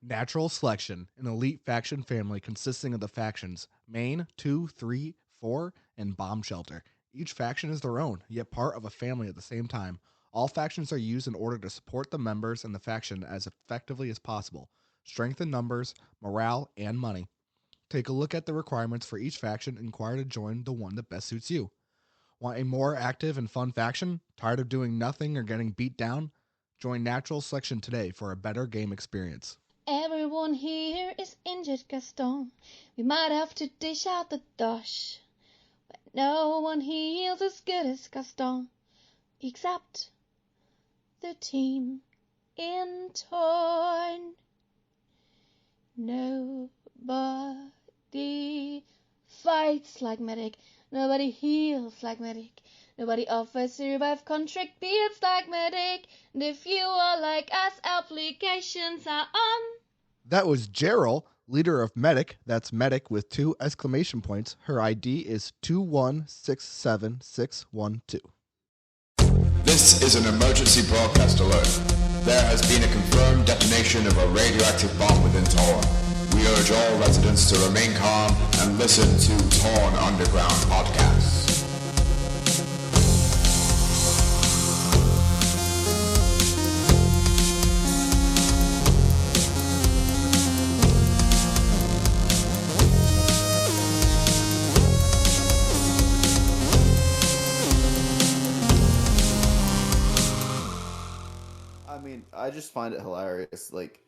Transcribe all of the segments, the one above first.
Natural Selection, an elite faction family consisting of the factions Main, 2, 3, 4, and Bomb Shelter. Each faction is their own, yet part of a family at the same time. All factions are used in order to support the members and the faction as effectively as possible. Strength in numbers, morale, and money. Take a look at the requirements for each faction and inquire to join the one that best suits you. Want a more active and fun faction? Tired of doing nothing or getting beat down? Join Natural Selection today for a better game experience. Everyone here is injured, Gaston. We might have to dish out the dosh. But no one heals as good as Gaston, except the team in Torn. Nobody fights like Medic. Nobody heals like Medic. Nobody offers survive contract beats like Medic. And if you are like us, applications are on. That was Gerald, leader of Medic. That's Medic with 2 exclamation points. Her ID is 2167612. This is an emergency broadcast alert. There has been a confirmed detonation of a radioactive bomb within Torn. We urge all residents to remain calm and listen to Torn Underground podcasts. I just find it hilarious. Like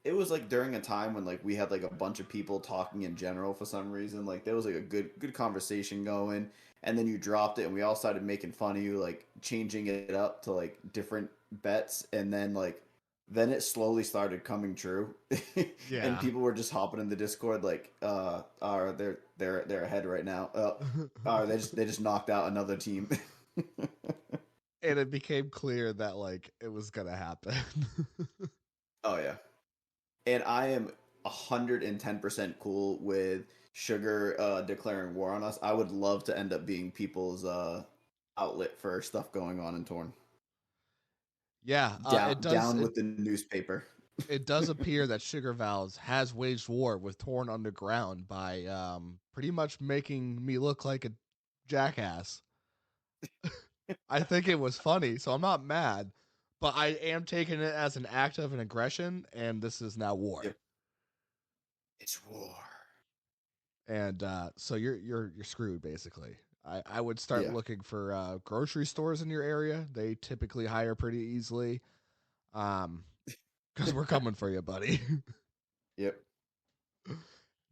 it was like during a time when like we had like a bunch of people talking in general for some reason. Like there was like a good conversation going, and then you dropped it, and we all started making fun of you, like changing it up to like different bets, and then it slowly started coming true. Yeah. And people were just hopping in the Discord like, they're ahead right now. They just knocked out another team. And it became clear that like it was gonna happen. Oh yeah, and I am 110% cool with Sugar declaring war on us. I would love to end up being people's outlet for stuff going on in Torn. Yeah, it does. Down with the newspaper. It does appear that Sugar Valves has waged war with Torn Underground by pretty much making me look like a jackass. I think it was funny, so I'm not mad, but I am taking it as an act of an aggression, and this is now war. Yep. It's war. And so you're screwed basically. I would start looking for grocery stores in your area. They typically hire pretty easily, because we're coming for you, buddy. Yep.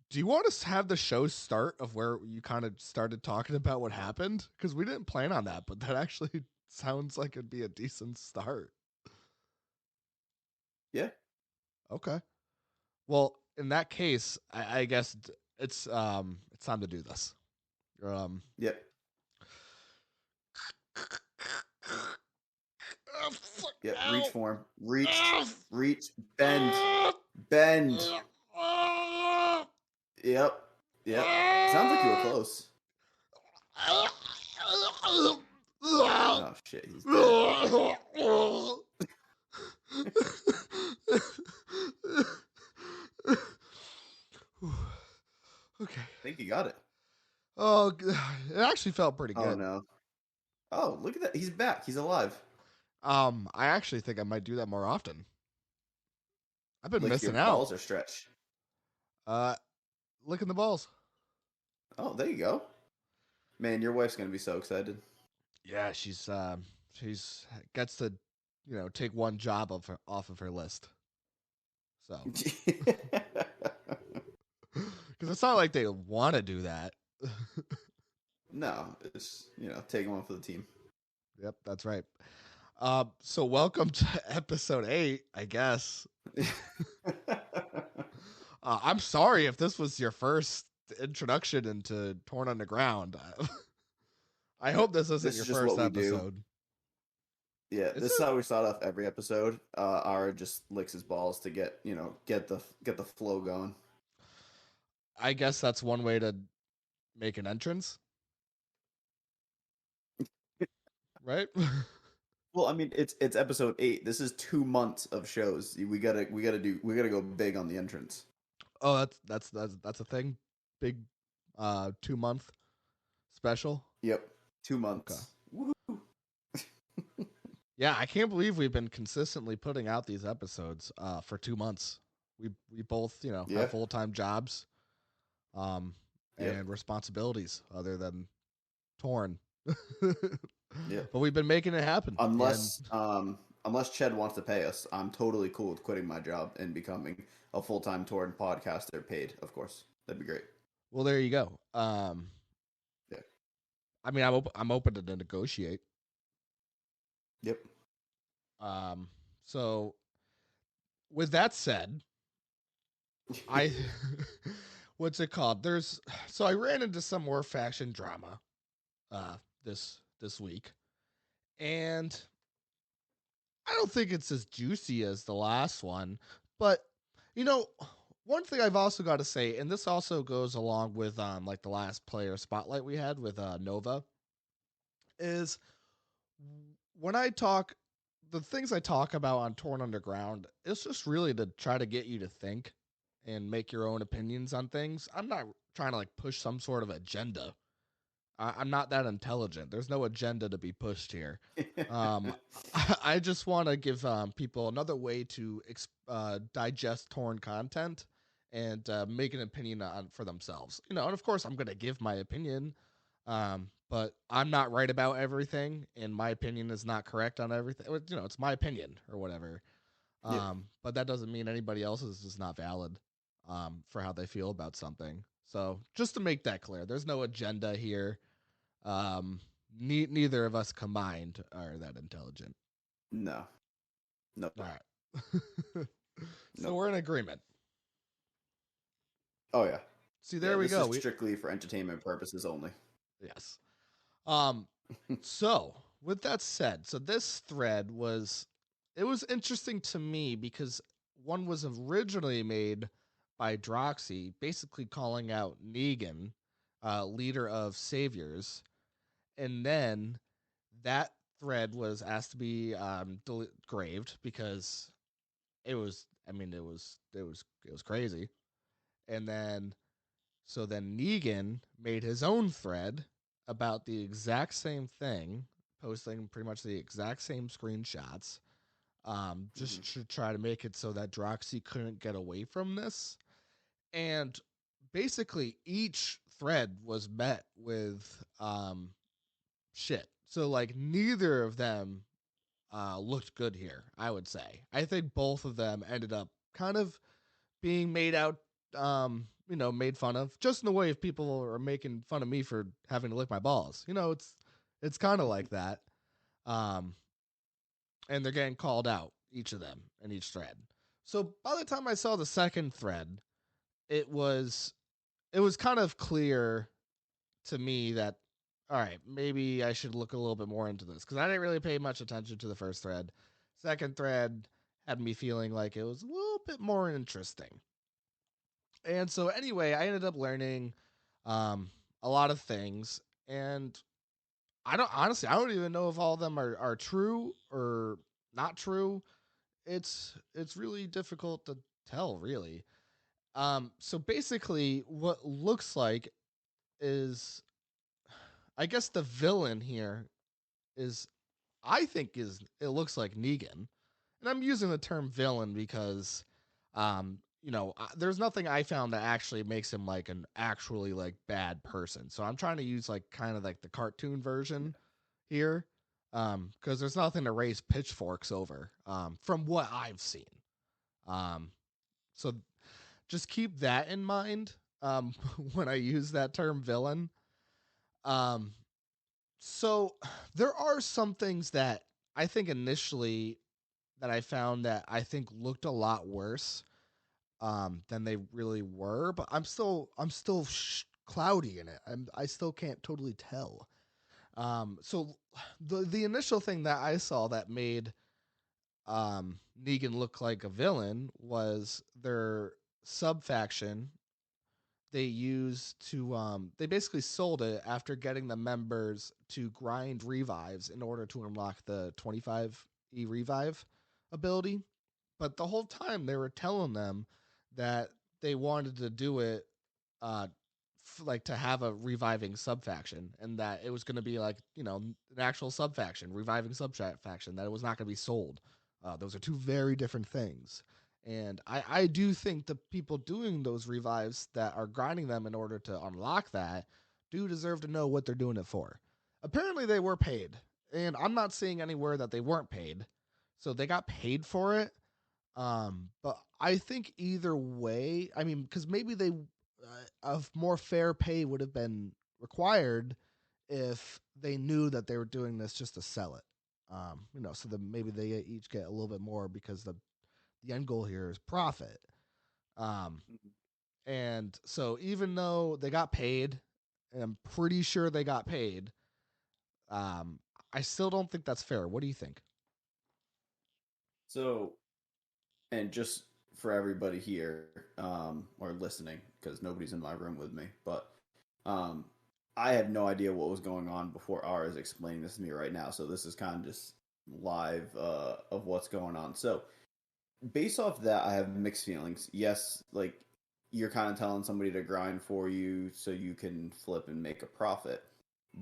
Do you want to have the show start of where you kind of started talking about what happened? Because we didn't plan on that, but that actually sounds like it'd be a decent start. Yeah. Okay. Well, in that case, I guess it's time to do this. Yep. Yep. Reach for him. Reach. Bend. Yep. Sounds like you were close. Oh shit, he's dead. Okay. I think you got it. Oh, it actually felt pretty good. Oh no. Oh, look at that. He's back. He's alive. I actually think I might do that more often. I've been like missing your out. Balls are stretched. Licking the balls. Oh, there you go. Man, your wife's gonna be so excited. Yeah, she's gets to, take one job off of her list. So, because it's not like they want to do that. No, it's taking one for the team. Yep, that's right. So welcome to episode 8, I guess. I'm sorry if this was your first introduction into Torn Underground. I hope this isn't your first episode. Yeah, this is how we start off every episode. Ara just licks his balls to get the flow going. I guess that's one way to make an entrance. Right? Well, I mean, it's episode 8. This is 2 months of shows. We gotta go big on the entrance. Oh, that's a thing. Big 2 month special. Yep, two Okay. months. Woohoo! Yeah, I can't believe we've been consistently putting out these episodes for 2 months. We both, Yeah, have full-time jobs um yep, and responsibilities other than torn. yep. But we've been making it happen. And Unless Ched wants to pay us, I'm totally cool with quitting my job and becoming a full-time touring podcaster, paid, of course. That'd be great. well, there you go. Yeah. I mean, I'm open to negotiate. Yep. So with that said, I what's it called? So I ran into some more faction drama this week, and I don't think it's as juicy as the last one, but you know, one thing I've also got to say, and this also goes along with like the last player spotlight we had with Nova, is when I talk, the things I talk about on Torn Underground, it's just really to try to get you to think and make your own opinions on things. I'm not trying to like push some sort of agenda. I'm not that intelligent. There's no agenda to be pushed here. Um, I just want to give people another way to digest torn content and make an opinion on for themselves. And of course, I'm going to give my opinion, but I'm not right about everything, and my opinion is not correct on everything. It's my opinion or whatever. Yeah. But that doesn't mean anybody else's is not valid for how they feel about something. So just to make that clear, there's no agenda here. Neither of us combined are that intelligent. No. No. All right. So Nope. we're in agreement. Oh yeah. See, Yeah. there we This go. is strictly for entertainment purposes only. Yes. Um, so with that said, so this thread was interesting to me because one was originally made by Droxy, basically calling out Negan, leader of Saviors, and then that thread was asked to be graved because it was crazy. And then Negan made his own thread about the exact same thing, posting pretty much the exact same screenshots, Hmm. just to try to make it so that Droxy couldn't get away from this. And basically, each thread was met with shit. So like neither of them looked good here, I would say. I think both of them ended up kind of being made out, made fun of, just in the way if people are making fun of me for having to lick my balls. It's kind of like that. Um, and they're getting called out, each of them in each thread. So by the time I saw the second thread, it was it was kind of clear to me that all right, maybe I should look a little bit more into this because I didn't really pay much attention to the first thread. Second thread had me feeling like it was a little bit more interesting. And so anyway, I ended up learning a lot of things, and I don't even know if all of them are true or not true. It's really difficult to tell, really. So basically, what looks like is, I guess the villain here is, I think is it looks like Negan, and I'm using the term villain because, there's nothing I found that actually makes him like an actually like bad person. So I'm trying to use like kind of like the cartoon version here, because there's nothing to raise pitchforks over, from what I've seen. Um, so just keep that in mind, when I use that term villain. Um, so there are some things that I think initially that I found that I think looked a lot worse than they really were, but I'm still cloudy in it. I still can't totally tell. So the initial thing that I saw that made Negan look like a villain was their sub faction they used to they basically sold it after getting the members to grind revives in order to unlock the 25E revive ability. But the whole time they were telling them that they wanted to do it uh like to have a reviving sub faction, and that it was going to be like, an actual sub faction, reviving sub faction, that it was not going to be sold. Those are two very different things. And I do think the people doing those revives that are grinding them in order to unlock that do deserve to know what they're doing it for. Apparently they were paid, and I'm not seeing anywhere that they weren't paid. So they got paid for it. But I think either way, I mean, because maybe they of more fair pay would have been required if they knew that they were doing this just to sell it. So that maybe they each get a little bit more because the end goal here is profit. Um, and so even though they got paid, and I'm pretty sure they got paid, um, I still don't think that's fair. What do you think? So, and just for everybody here, or listening, because nobody's in my room with me, but um, I had no idea what was going on before Ara is explaining this to me right now. So this is kind of just live of what's going on. So based off that, I have mixed feelings. Yes, like you're kind of telling somebody to grind for you so you can flip and make a profit.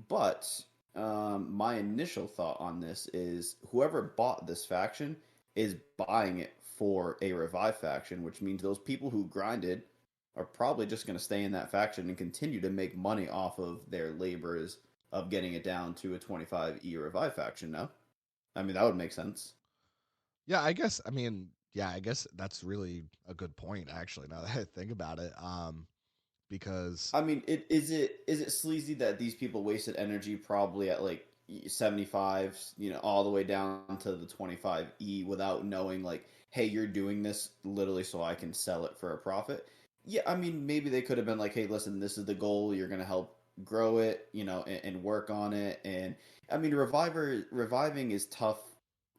But my initial thought on this is whoever bought this faction is buying it for a revive faction, which means those people who grinded are probably just going to stay in that faction and continue to make money off of their labors of getting it down to a 25E revive faction. No, I mean that would make sense. Yeah, I guess. I mean, yeah, I guess that's really a good point. Actually, now that I think about it, because I mean, is it sleazy that these people wasted energy probably at like 75, all the way down to the 25E without knowing like, hey, you're doing this literally so I can sell it for a profit. Yeah, I mean, maybe they could have been like, hey, listen, this is the goal. You're gonna help grow it, and work on it. And I mean, reviving is tough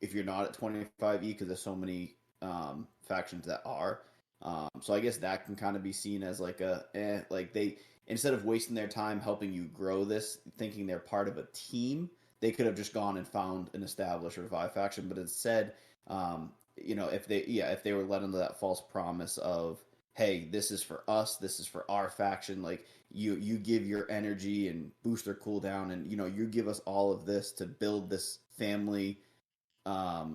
if you're not at 25E because there's so many factions that are. So I guess that can kind of be seen as like like they, instead of wasting their time helping you grow this, thinking they're part of a team, they could have just gone and found an established revive faction. But instead, if they were led under that false promise of, hey, this is for us, this is for our faction, like you give your energy and boost their cooldown, and you give us all of this to build this family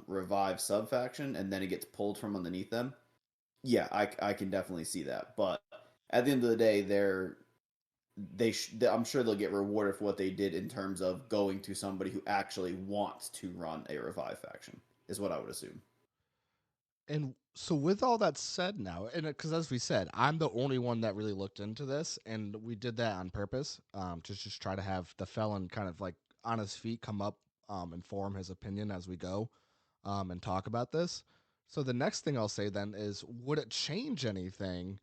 revive sub faction, and then it gets pulled from underneath them. Yeah, I can definitely see that. But at the end of the day, I'm sure they'll get rewarded for what they did in terms of going to somebody who actually wants to run a revive faction. Is what I would assume. and so with all that said now, and because as we said, I'm the only one that really looked into this, and we did that on purpose, to just try to have the felon kind of like on his feet come up, and form his opinion as we go, and talk about this. So the next thing I'll say then is, would it change anything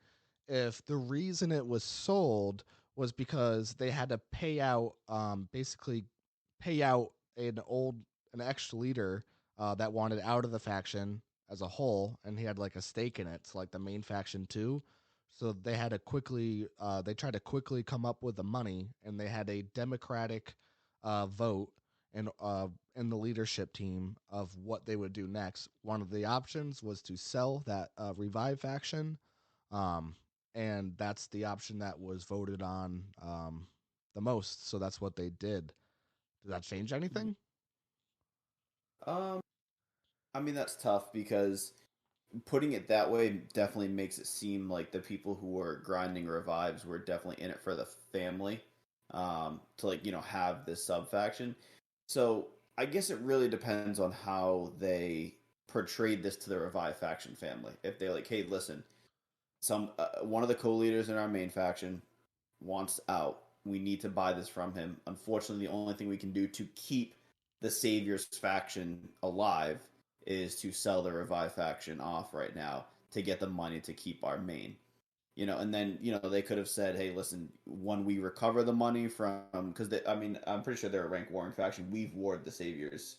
if the reason it was sold was because they had to pay out, basically pay out an ex leader, that wanted out of the faction as a whole, and he had like a stake in it, so like the main faction too. So they had to quickly, they tried to quickly come up with the money, and they had a democratic vote in the leadership team of what they would do next. One of the options was to sell that revive faction, um, and that's the option that was voted on, the most. So that's what they did. Did that change anything? Um, I mean that's tough because putting it that way definitely makes it seem like the people who were grinding revives were definitely in it for the family, to like have this sub faction. So I guess it really depends on how they portrayed this to the revive faction family. If they're like, hey, listen, some one of the co-leaders in our main faction wants out. We need to buy this from him. Unfortunately, the only thing we can do to keep the Saviors faction alive is to sell the Revive faction off right now to get the money to keep our main. And then they could have said, "Hey, listen, when we recover the money from, because I mean, I'm pretty sure they're a rank warring faction. We've warred the Saviors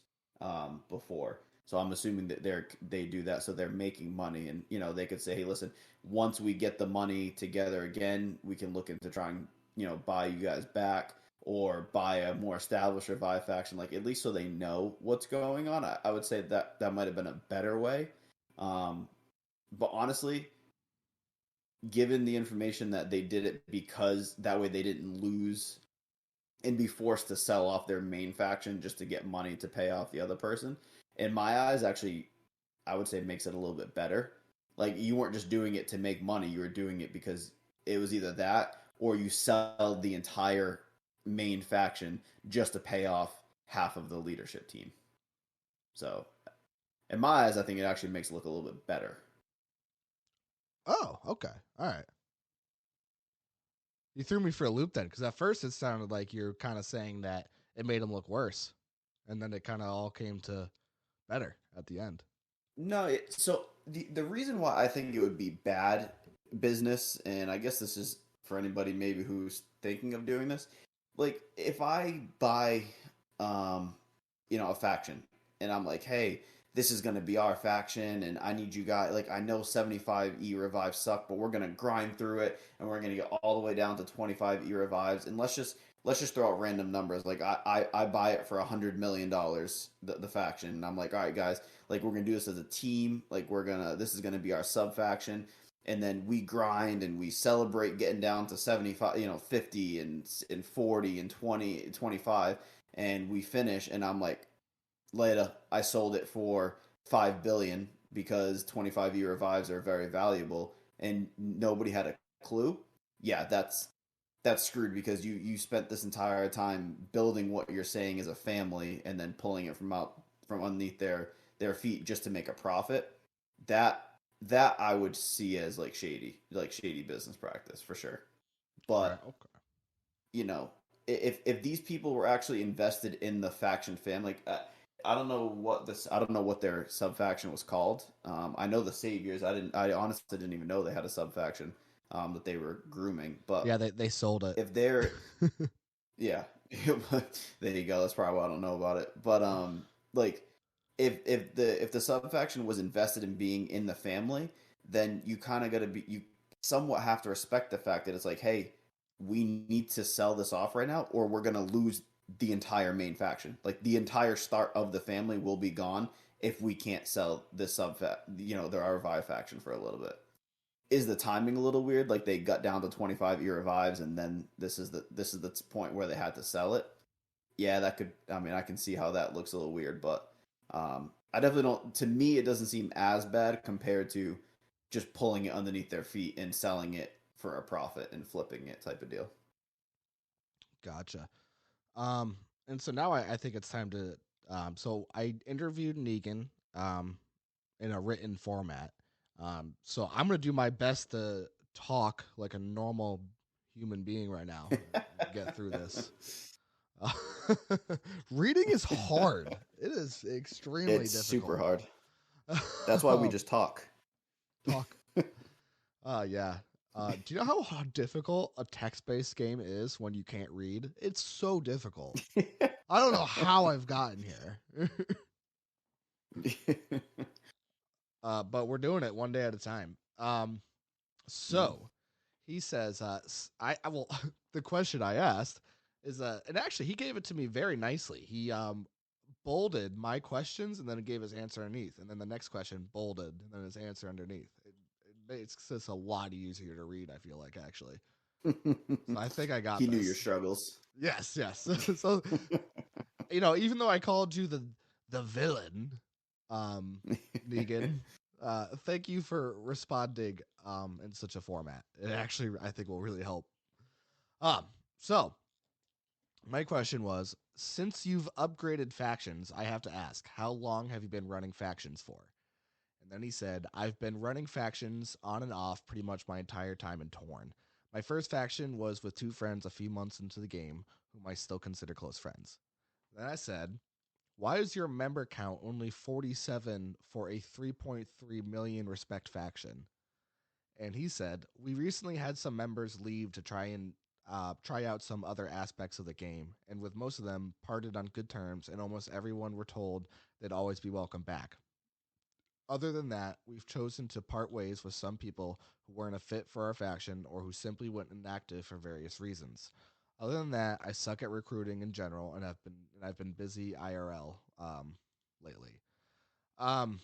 before, So I'm assuming that they do that, so they're making money, and they could say, hey, listen, once we get the money together again, we can look into trying buy you guys back or buy a more established revive faction, like at least so they know what's going on. I would say that might have been a better way. Um, but honestly, given the information that they did it because that way they didn't lose and be forced to sell off their main faction just to get money to pay off the other person, in my eyes, actually, I would say makes it a little bit better. Like you weren't just doing it to make money; you were doing it because it was either that or you sell the entire main faction just to pay off half of the leadership team. So, in my eyes, I think it actually makes it look a little bit better. Oh, okay. All right. You threw me for a loop then, because at first it sounded like you're kind of saying that it made him look worse, and then it kind of all came to better at the end. No, so the reason why I think it would be bad business, and I guess this is for anybody maybe who's thinking of doing this, like if I buy, um, a faction, and I'm like, hey, this is gonna be our faction, and I need you guys. Like I know 75 revives suck, but we're gonna grind through it, and we're gonna get all the way down to 25 revives, and let's just throw out random numbers. Like I buy it for $100 million, the faction, and I'm like, all right, guys, like we're gonna do this as a team. Like this is gonna be our sub faction, and then we grind and we celebrate getting down to 75, 50 and 40 and 20, 25, and we finish. And I'm like, later, I sold it for 5 billion because 25 revives are very valuable, and nobody had a clue. Yeah, that's screwed because you spent this entire time building what you're saying is a family and then pulling it from underneath their feet just to make a profit. That I would see as like shady business practice for sure. Right. But Okay. if these people were actually invested in the faction family, like, I don't know what their sub faction was called. I know the Saviors. I honestly didn't even know they had a sub faction that they were grooming. But Yeah, they sold it. if they're yeah, there you go. That's probably why I don't know about it. But like if the sub faction was invested in being in the family, then you kind of got to be you somewhat have to respect the fact that it's like, hey, we need to sell this off right now, or we're gonna lose the entire main faction. Like the entire start of the family will be gone if we can't sell this their revive faction for a little bit. Is the timing a little weird? Like they got down to 25 revives, and then this is the point where they had to sell it. Yeah, that could. I mean, I can see how that looks a little weird, but I definitely don't. To me, it doesn't seem as bad compared to just pulling it underneath their feet and selling it for a profit and flipping it type of deal. Gotcha. Um, and so now I think it's time to. So I interviewed Negan in a written format. So I'm gonna do my best to talk like a normal human being right now and get through this. Uh, Reading is hard. It is extremely It's super difficult. hard. That's why we just talk. Talk. Yeah. Do you know how difficult a text-based game is when you can't read? It's so difficult. I don't know how I've gotten here. But we're doing it one day at a time. So he says, I will. The question I asked is, and actually he gave it to me very nicely. He bolded my questions and then gave his answer underneath, and then the next question bolded and then his answer underneath. It makes this a lot easier to read. I feel like actually. So I think I got He knew your this. struggles. Yes, yes. So even though I called you the villain, um, Negan, thank you for responding in such a format. It actually I think will really help. Um, so my question was, since you've upgraded factions, I have to ask, how long have you been running factions for? And then he said, I've been running factions on and off pretty much my entire time in Torn. My first faction was with two friends a few months into the game, whom I still consider close friends. Then I said, why is your member count only 47 for a 3.3 million respect faction? And he said, we recently had some members leave to try and try out some other aspects of the game, and with most of them parted on good terms, and almost everyone were told they'd always be welcome back. Other than that, we've chosen to part ways with some people who weren't a fit for our faction or who simply went inactive for various reasons. Other than that, I suck at recruiting in general, and I've been busy IRL lately. Um,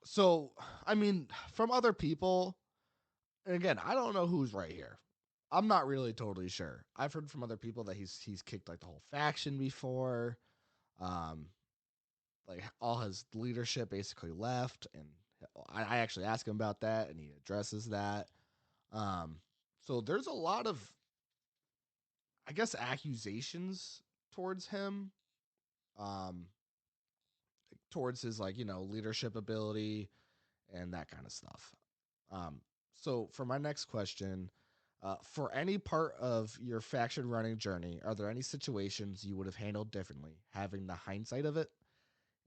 so I mean, from other people, and again, I don't know who's right here. I'm not really totally sure. I've heard from other people that he's kicked like the whole faction before. Um, like all his leadership basically left, and I actually asked him about that, and he addresses that. Um, so there's a lot of, I guess, accusations towards him, um, towards his like leadership ability and that kind of stuff. Um, so for my next question, for any part of your faction running journey, are there any situations you would have handled differently, having the hindsight of it?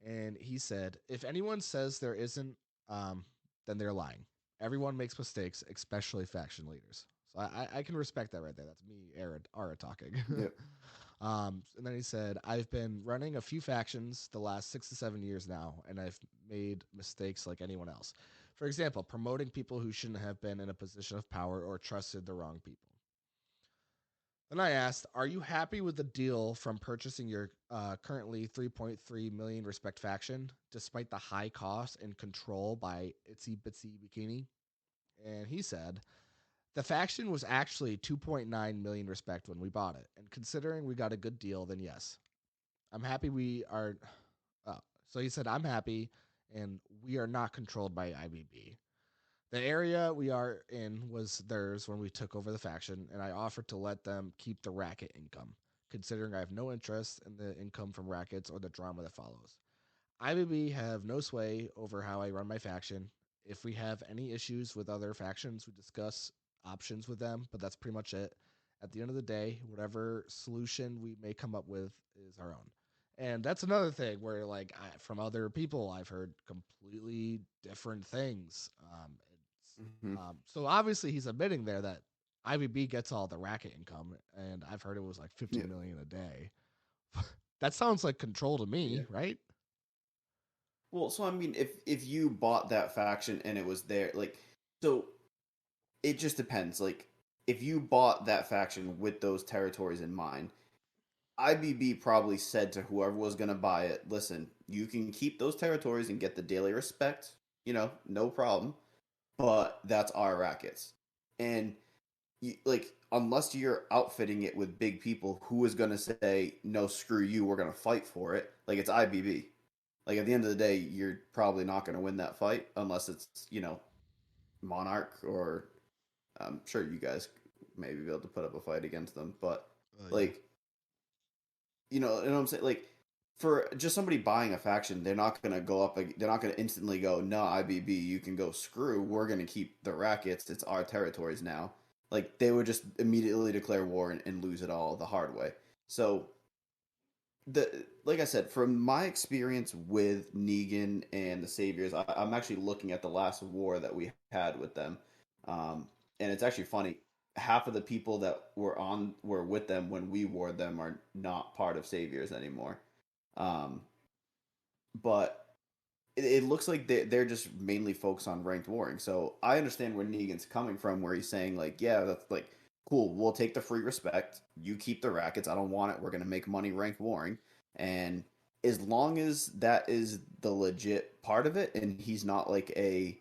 And he said, if anyone says there isn't, um, then they're lying. Everyone makes mistakes, especially faction leaders. So I can respect that right there. That's me, Ara talking. Yep. And then he said, I've been running a few factions the last 6 to 7 years now, and I've made mistakes like anyone else. For example, promoting people who shouldn't have been in a position of power or trusted the wrong people. Then I asked, "Are you happy with the deal from purchasing your currently 3.3 million respect faction, despite the high cost and control by Itsy Bitsy Bikini?" And he said, "The faction was actually 2.9 million respect when we bought it, and considering we got a good deal, then yes, I'm happy we are." So he said, "I'm happy, and we are not controlled by IBB. The area we are in was theirs when we took over the faction, and I offered to let them keep the racket income, considering I have no interest in the income from rackets or the drama that follows. IBB have no sway over how I run my faction. If we have any issues with other factions, we discuss options with them, but that's pretty much it. At the end of the day, whatever solution we may come up with is our own." And that's another thing where, like, from other people, I've heard completely different things. Hmm. So obviously, he's admitting there that IBB gets all the racket income, and I've heard it was like 50 Yeah. million a day. That sounds like control to Yeah. me, right? Well, so I mean, if you bought that faction and it was there, like, so it just depends. Like, if you bought that faction with those territories in mind, IBB probably said to whoever was going to buy it, "Listen, you can keep those territories and get the daily respect, no problem, but that's our rackets." And like, unless you're outfitting it with big people, who is going to say, "No, screw you, we're going to fight for it"? Like, it's IBB. Like, at the end of the day, you're probably not going to win that fight unless it's, Monarch, or I'm sure you guys maybe be able to put up a fight against them. But, Yeah. like, you know what I'm saying? Like, for just somebody buying a faction, they're not going to go up, they're not going to instantly go, "No, IBB, you can go screw. We're going to keep the rackets. It's our territories now." Like, they would just immediately declare war and lose it all the hard way. So, like I said, from my experience with Negan and the Saviors, I'm actually looking at the last war that we had with them, and it's actually funny. Half of the people that were with them when we warred them are not part of Saviors anymore. Um, but it looks like they're just mainly focused on ranked warring. So I understand where Negan's coming from, where he's saying, like, yeah, that's like cool. We'll take the free respect. You keep the rackets. I don't want it. We're gonna make money ranked warring, and as long as that is the legit part of it, and he's not like a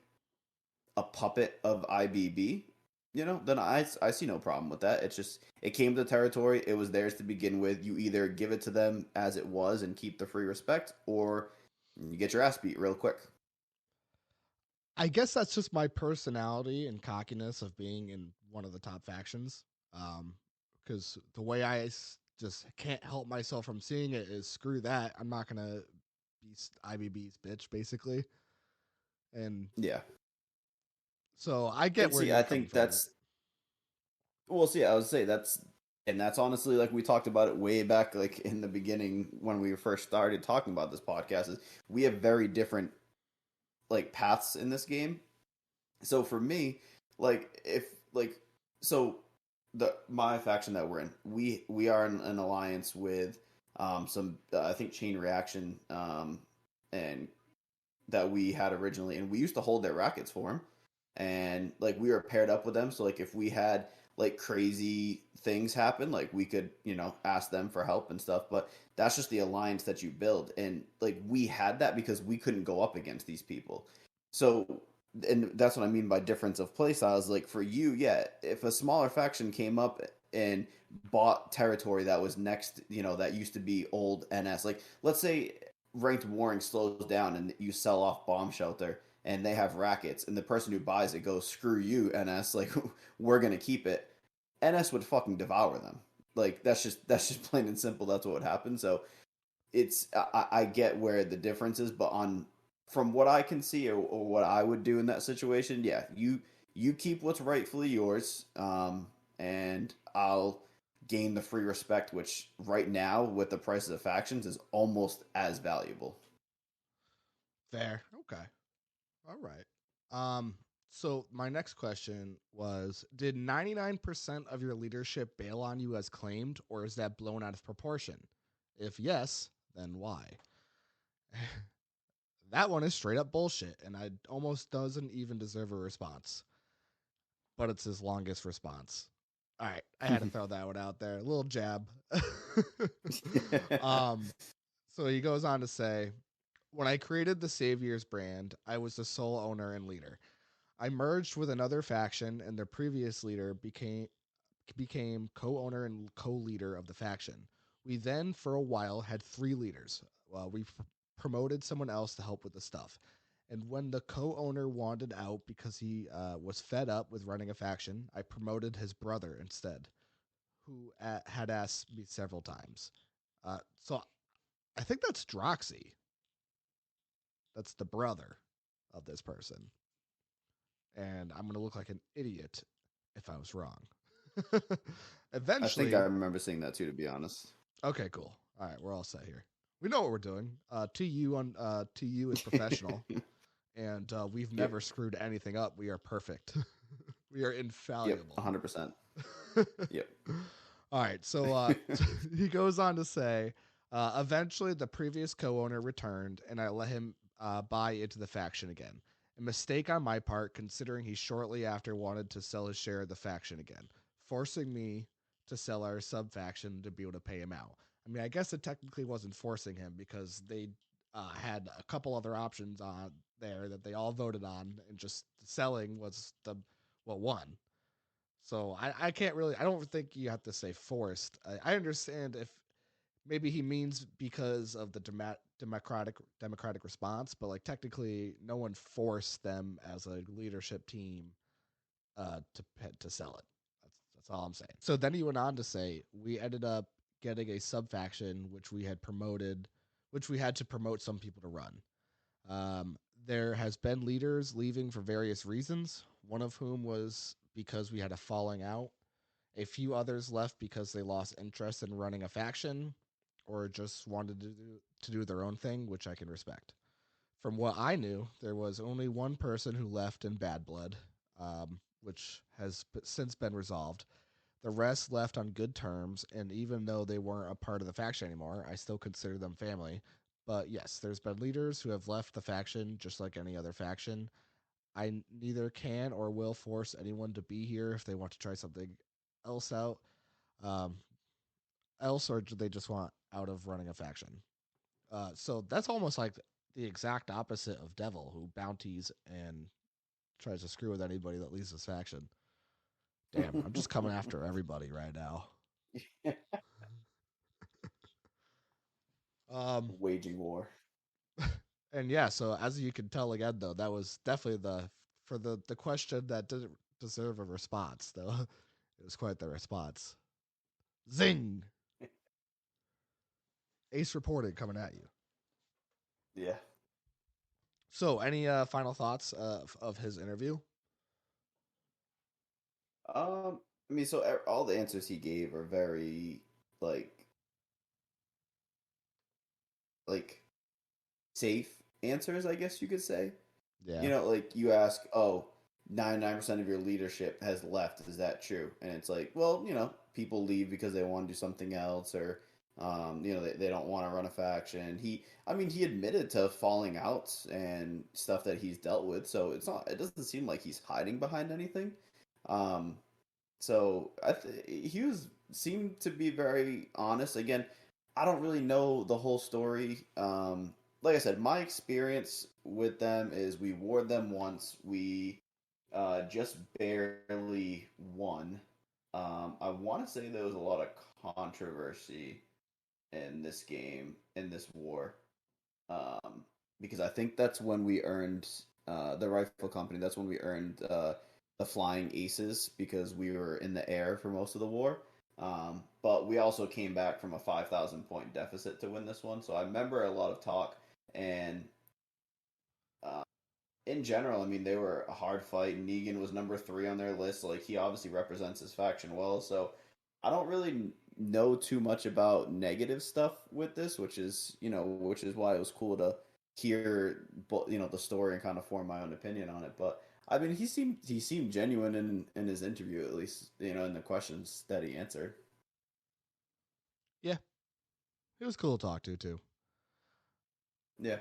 puppet of IBB, then I see no problem with that. It's just, it came to the territory. It was theirs to begin with. You either give it to them as it was and keep the free respect, or you get your ass beat real quick. I guess that's just my personality and cockiness of being in one of the top factions. Because the way just can't help myself from seeing it is screw that. I'm not gonna be IBB's bitch, basically. And Yeah. so I get And where see, you're I coming think from there. that's, well, see, I would say that's honestly, like, we talked about it way back, like, in the beginning when we first started talking about this podcast, is we have very different, like, paths in this game. So for me, like, if, like, so my faction that we're in, we are in an alliance with some I think Chain Reaction and that we had originally, and we used to hold their rackets for them, and like we were paired up with them. So like if we had like crazy things happen, like we could ask them for help and stuff. But that's just the alliance that you build, and like we had that because we couldn't go up against these people. So and that's what I mean by difference of play styles. Like for you, yeah, if a smaller faction came up and bought territory that was next, that used to be old NS. Like let's say ranked warring slows down and you sell off bomb shelter and they have rackets and the person who buys it goes screw you NS, like we're gonna keep it. NS would fucking devour them. Like that's just plain and simple. That's what would happen. So I get where the difference is, but on from what I can see or what I would do in that situation, yeah, you keep what's rightfully yours, and I'll gain the free respect, which right now with the prices of factions is almost as valuable. Fair. Okay. All right. Um, so my next question was, did 99% of your leadership bail on you as claimed, or is that blown out of proportion? If yes, then why? That one is straight up bullshit, and I almost doesn't even deserve a response. But it's his longest response. All right, I had to throw that one out there. A little jab. um, so he goes on to say, when I created the Saviors brand, I was the sole owner and leader. I merged with another faction, and their previous leader became co-owner and co-leader of the faction. We then, for a while, had three leaders. We promoted someone else to help with the stuff. And when the co-owner wanted out because he was fed up with running a faction, I promoted his brother instead, who had asked me several times. So I think that's Droxy. That's the brother of this person. And I'm going to look like an idiot if I was wrong. I think I Eventually, remember seeing that too, to be honest. okay, cool. All right, we're all set here. We know what we're doing. To you is professional, and we've Yep. never screwed anything up. We are perfect. We are Yep. infallible. 100%. Yep. All right, so he goes on to say, eventually the previous co-owner returned, and I let him buy into the faction again. A mistake on my part, considering he shortly after wanted to sell his share of the faction again, forcing me to sell our sub faction to be able to pay him out. I mean, I guess it technically wasn't forcing him because they had a couple other options on there that they all voted on, and just selling was the what won. So I can't really. I don't think you have to say forced. I understand if maybe he means because of the democratic response, but like technically, no one forced them as a leadership team to sell it. That's all I'm saying. So then he went on to say we ended up getting a sub faction which we had promoted, which we had to promote some people to run. There has been leaders leaving for various reasons. One of whom was because we had a falling out. A few others left because they lost interest in running a faction or just wanted to do their own thing, which I can respect. From what I knew, there was only one person who left in bad blood, which has since been resolved. The rest left on good terms, and even though they weren't a part of the faction anymore, I still consider them family. But yes, there's been leaders who have left the faction just like any other faction. I neither can or will force anyone to be here if they want to try something else out, um, else or do they just want out of running a faction. So that's almost like the exact opposite of Devil, who bounties and tries to screw with anybody that leaves his faction. Damn, I'm just coming after everybody right now. Um, Waging war. and yeah, so as you can tell again, though, that was definitely the question that didn't deserve a response, though. It was quite the response. Zing! Ace reported coming at you. Yeah. So, any final thoughts of his interview? I mean, so all the answers he gave are very like like safe answers, I guess you could say. Yeah. Like you ask, oh, 99% of your leadership has left. Is that true? And it's like, well, people leave because they want to do something else, or they don't want to run a faction. He admitted to falling outs and stuff that he's dealt with, so it doesn't seem like he's hiding behind anything. Um, so he seemed to be very honest. Again, I don't really know the whole story. Like I said, my experience with them is we ward them once. We just barely won. I want to say there was a lot of controversy in this game, in this war, um, because I think that's when we earned the rifle company. That's when we earned the flying aces because we were in the air for most of the war. But we also came back from a 5,000 point deficit to win this one. So I remember a lot of talk, and uh, in general, I mean, they were a hard fight. Negan was number 3 on their list. Like, he obviously represents his faction well. So I don't really know too much about negative stuff with this, which is why it was cool to hear, the story and kind of form my own opinion on it. But I mean, he seemed genuine in his interview, at least, in the questions that he answered. Yeah, it was cool to talk to too. Yeah.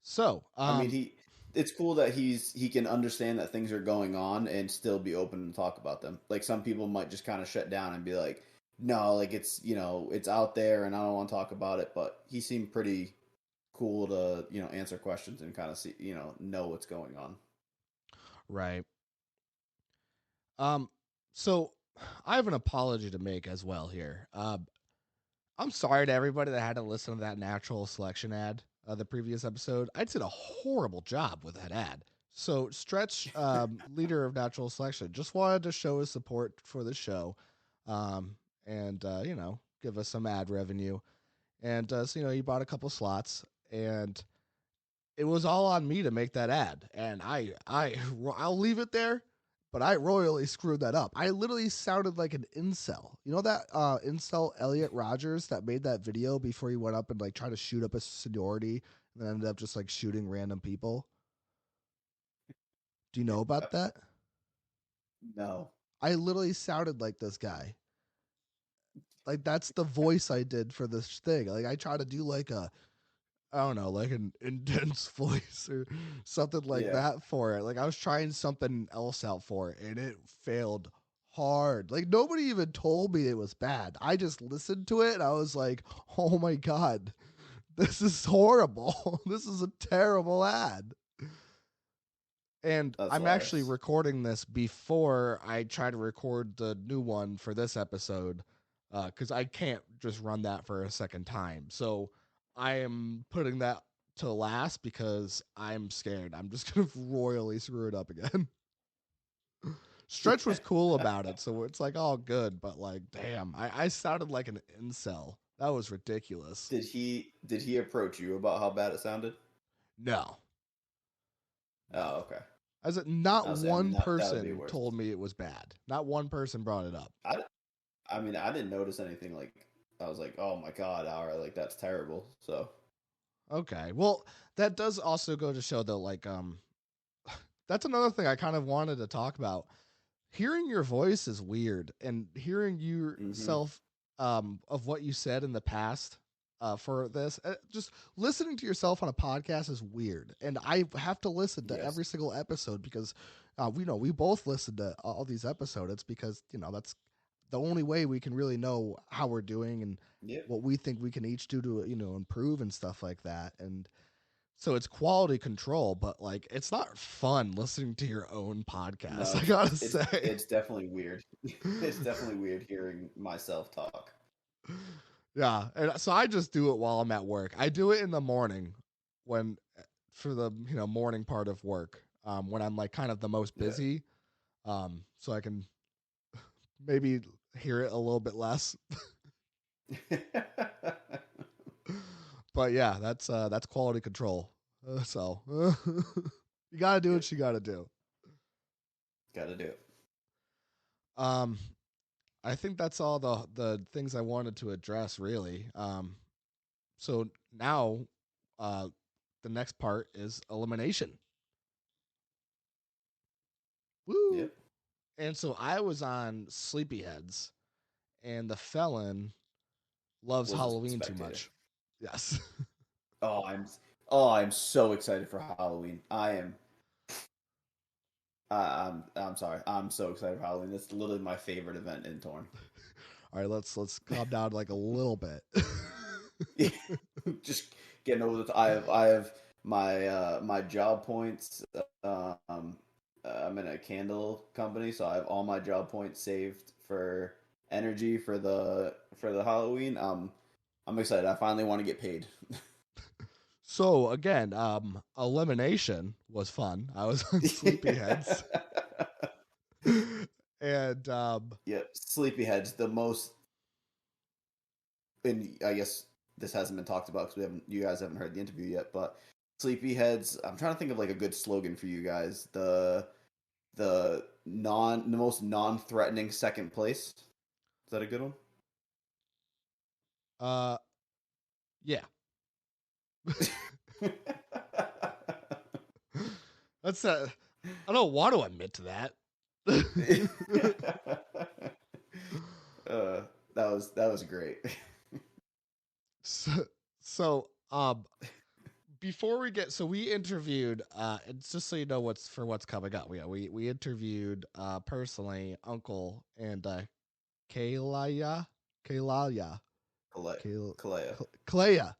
So, I mean, it's cool that he can understand that things are going on and still be open to talk about them. Like, some people might just kind of shut down and be like, "No, like, it's out there and I don't want to talk about it." But he seemed pretty cool to, answer questions and kind of see, know what's going on. right. Um, so I have an apology to make as well here. I'm sorry to everybody that had to listen to that natural selection ad, the previous episode. I did a horrible job with that ad. So Stretch, leader of natural selection, just wanted to show his support for the show, and give us some ad revenue. And so he bought a couple slots, and it was all on me to make that ad, and I'll leave it there. But I royally screwed that up. I literally sounded like an incel. You know that incel Elliot Rogers that made that video before he went up and like tried to shoot up a seniority and then ended up just like shooting random people. Do you know about that? No. I literally sounded like this guy. Like that's the voice I did for this thing. Like I try to do like a I don't know, like an intense voice or something like Yeah. that for it. Like I was trying something else out for it and it failed hard. Like nobody even told me it was bad. I just listened to it and I was like, "Oh my god. This is horrible. This is a terrible ad." And That's I'm actually hilarious. recording this before I try to record the new one for this episode because I can't just run that for a second time. So I am putting that to last because I'm scared. I'm just going to royally screw it up again. Stretch was cool about it. So it's like all good. But like, damn, I sounded like an incel. That was ridiculous. Did he approach you about how bad it sounded? No. Oh, No. okay. As it, not I'll say, I mean, one that would be person worse. told me it was bad. Not one person brought it up. I, I mean, I didn't notice anything like I was like, oh my god, Aura, like that's terrible. So Okay. Well, that does also go to show though, like, that's another thing I kind of wanted to talk about. Hearing your voice is weird, and hearing hmm yourself of what you said in the past for this, just listening to yourself on a podcast is weird, and I have to listen to yes, every single episode because we both listen to all these episodes. It's because that's the only way we can really know how we're doing and yep. what we think we can each do to improve and stuff like that. And so it's quality control, but like it's not fun listening to your own No, podcast. I it's gotta it's say, it's definitely weird. It's definitely weird hearing myself talk. yeah. And so I just do it while I'm at work. I do it in the morning when for the morning part of work when I'm like kind of the most Yeah. busy, so I can maybe hear it a little bit less. But yeah, that's quality control. So you gotta do Yep. what you gotta do. Got to do it. Um, I think that's all the things I wanted to address really. So now, uh, the next part is elimination. Woo! Yep. And so I was on Sleepyheads, and the felon loves Was a Halloween too spectator. much. Yes. Oh, I'm so excited for Halloween. I'm sorry. I'm so excited for Halloween. It's literally my favorite event in Torn. All right, let's calm down like a little bit. Just getting over the. I have my job points. I'm in a candle company, so I have all my job points saved for energy for the Halloween. I'm excited. I finally want to get paid. So again, elimination was fun. I was on Sleepyheads, and Yep, Sleepyhead's the most. And I guess this hasn't been talked about because you guys haven't heard the interview yet. But Sleepyheads, I'm trying to think of like a good slogan for you guys. The most non-threatening second place. Is that a good one? uh, yeah, that's I don't want to admit to that. That was great. so, so before we get, so we interviewed, and just so you know what's coming up. We interviewed personally Uncle and Kalaya, Kalaya, Kalea. Kalaya,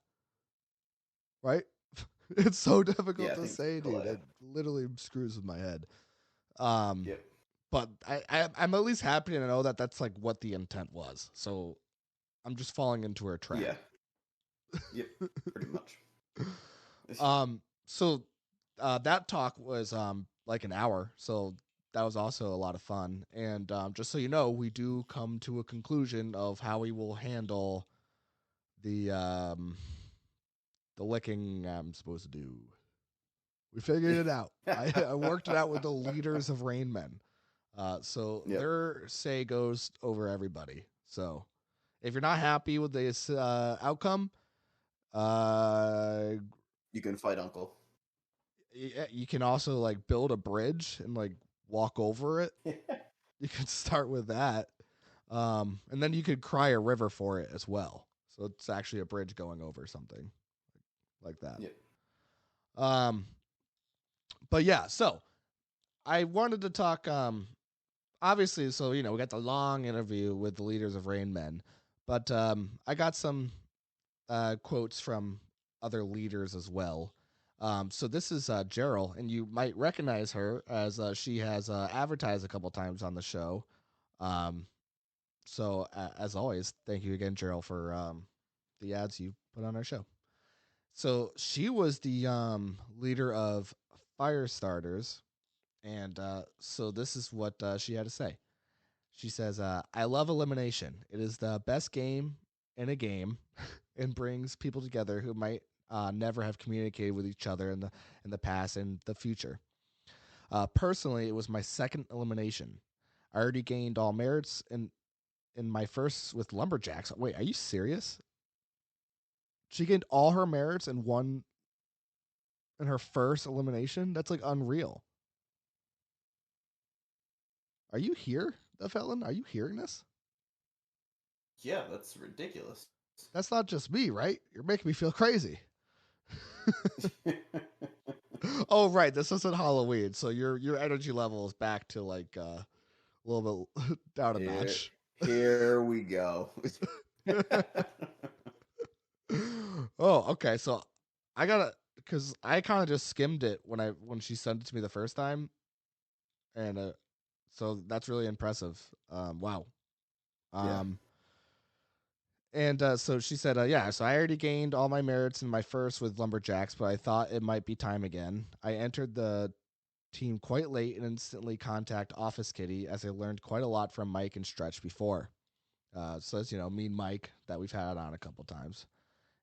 right? It's so Yeah, difficult I to think say, dude. Kalea. It literally screws with my head. Um, Yep. but I'm at least happy to know that that's like what the intent was. So I'm just falling into her trap. Yeah. Yep. Pretty much. So that talk was like an hour, so that was also a lot of fun. And just so you know, we do come to a conclusion of how we will handle the licking I'm supposed to do. We figured it out. I worked it out with the leaders of Rain Men. So Yep. their say goes over everybody. So if you're not happy with this outcome, uh, You can fight Uncle. you can also like build a bridge and like walk over it. You could start with that. And then you could cry a river for it as well. So it's actually a bridge going over something like that. Yep. Um, but yeah, so I wanted to talk obviously, so you know, we got the long interview with the leaders of Rain Men, but I got some quotes from other leaders as well. So this is Gerald, and you might recognize her as she has advertised a couple times on the show. Um, so as always, thank you again, Gerald, for the ads you put on our show. So she was the leader of Firestarters, and so this is what she had to say. She says, "I love elimination. It is the best game in a game, and brings people together who might never have communicated with each other in the past and the future. Personally, it was my second elimination. I already gained all merits in my first with lumberjacks. Wait, are you serious? She gained all her merits and won in her first elimination. That's like unreal. Are you here, the felon? Are you hearing this? Yeah, that's ridiculous. That's not just me, right? You're making me feel crazy." Oh right, this isn't Halloween, so your energy level is back to like a little bit down a here, notch. here we go. Oh, okay. So I gotta because I kind of just skimmed it when she sent it to me the first time, and so that's really impressive. Wow. Yeah. Um, and so she said, yeah. So I already gained all my merits in my first with lumberjacks, but I thought it might be time again. I entered the team quite late and instantly contact Office Kitty as I learned quite a lot from Mike and Stretch before. So as you know, me and Mike that we've had on a couple times.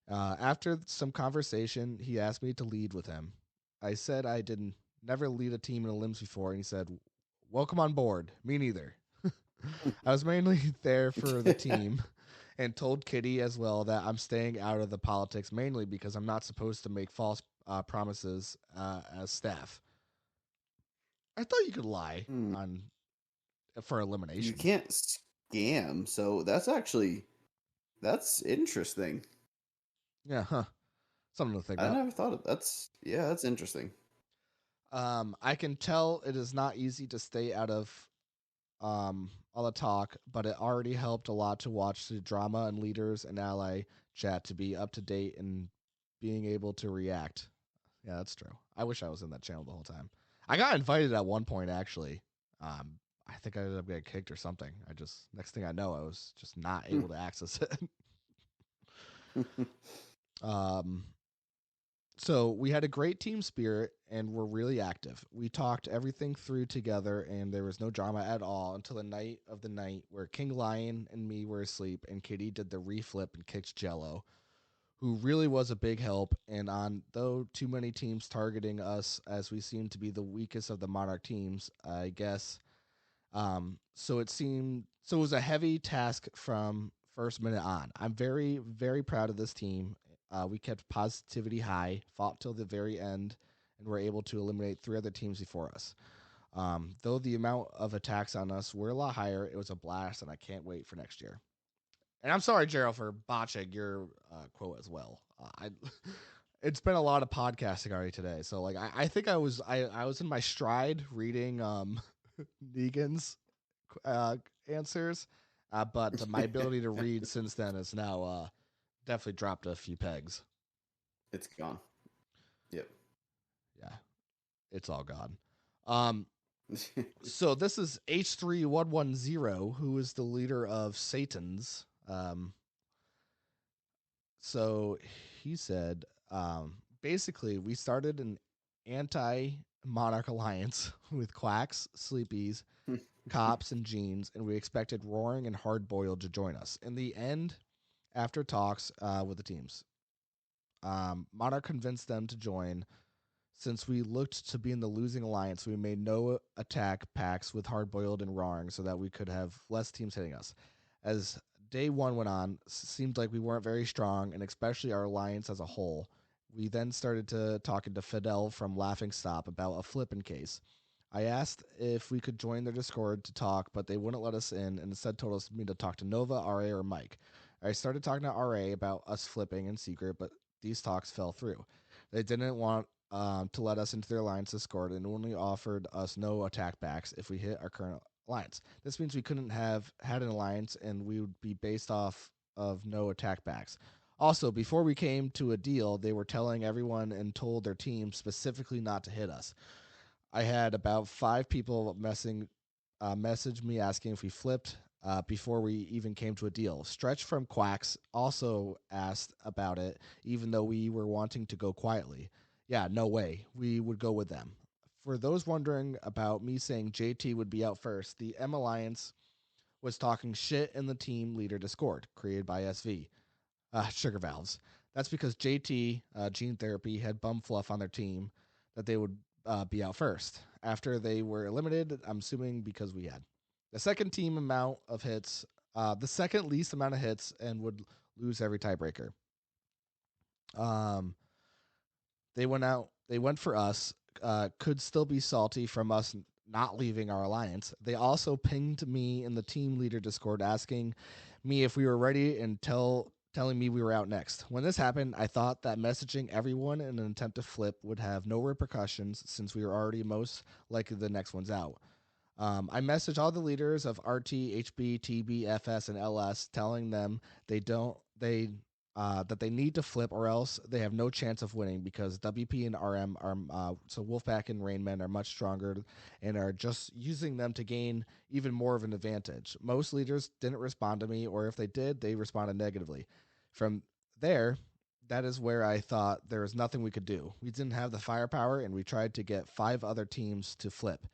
After some conversation, he asked me to lead with him. I said I didn't never lead a team in a limbs before, and he said, "Welcome on board." Me neither. I was mainly there for the team, and told Kitty as well that I'm staying out of the politics mainly because I'm not supposed to make false promises as staff. I thought you could lie Hmm. on for You elimination. can't scam, so that's interesting. Yeah, huh. Something to think I about. never thought of that's interesting. I can tell it is not easy to stay out of all the talk, but it already helped a lot to watch the drama and leaders and ally chat to be up to date and being able to react. Yeah, that's true. I wish I was in that channel the whole time. I got invited at one point actually. I think I ended up getting kicked or something. I just next thing I know, I was just not able to access it. um, so we had a great team spirit and were really active. We talked everything through together, and there was no drama at all until the night of the night where King Lion and me were asleep, and Kitty did the reflip and kicked Jello, who really was a big help. And on though too many teams targeting us as we seemed to be the weakest of the Monarch teams, I guess. So it was a heavy task from first minute on. I'm very very proud of this team. We kept positivity high, fought till the very end, and were able to eliminate 3 other teams before us. Though the amount of attacks on us were a lot higher, it was a blast, and I can't wait for next year. And I'm sorry, Gerald, for botching your quote as well. It's been a lot of podcasting already today, so like I think I was in my stride reading Negan's uh, answers, but my ability to read since then is now definitely dropped a few pegs. It's gone. Yep. Yeah, it's all gone. Um, so this is H3110, who is the leader of Satan's. So he said, basically, we started an anti monarch alliance with quacks, sleepies, cops, and jeans, and we expected Roaring and Hard Boiled to join us. In the end, after talks with the teams, Monarch convinced them to join. Since we looked to be in the losing alliance, we made no attack packs with Hard Boiled and Roaring so that we could have less teams hitting us. As day one went on, seemed like we weren't very strong, and especially our alliance as a whole. We then started to talking to Fidel from Laughing Stop about a flip in case. I asked if we could join their Discord to talk, but they wouldn't let us in and instead told us me to talk to Nova, RA, or Mike. I started talking to RA about us flipping in secret, but these talks fell through. They didn't want to let us into their alliance Discord and only offered us no attack backs if we hit our current alliance. This means we couldn't have had an alliance and we would be based off of no attack backs. Also, before we came to a deal, they were telling everyone and told their team specifically not to hit us. I had about 5 people message me asking if we flipped before we even came to a deal. Stretch from Quacks also asked about it, even though we were wanting to go quietly. Yeah, no way. We would go with them. For those wondering about me saying JT would be out first, the M Alliance was talking shit in the team leader Discord, created by SV, Sugar Valves. That's because JT, Gene Therapy, had bum fluff on their team that they would be out first. After they were eliminated, I'm assuming because we had the second team amount of hits, the second least amount of hits, and would lose every tiebreaker. Um, they went out. They went for us. Could still be salty from us not leaving our alliance. They also pinged me in the team leader Discord asking me if we were ready and telling me we were out next. When this happened, I thought that messaging everyone in an attempt to flip would have no repercussions since we were already most likely the next one's out. I messaged all the leaders of RT, HB, TB, FS, and LS, telling them that they need to flip or else they have no chance of winning because WP and RM are so Wolfpack and Rainman are much stronger and are just using them to gain even more of an advantage. Most leaders didn't respond to me, or if they did, they responded negatively. From there, that is where I thought there was nothing we could do. We didn't have the firepower, and we tried to get 5 other teams to flip.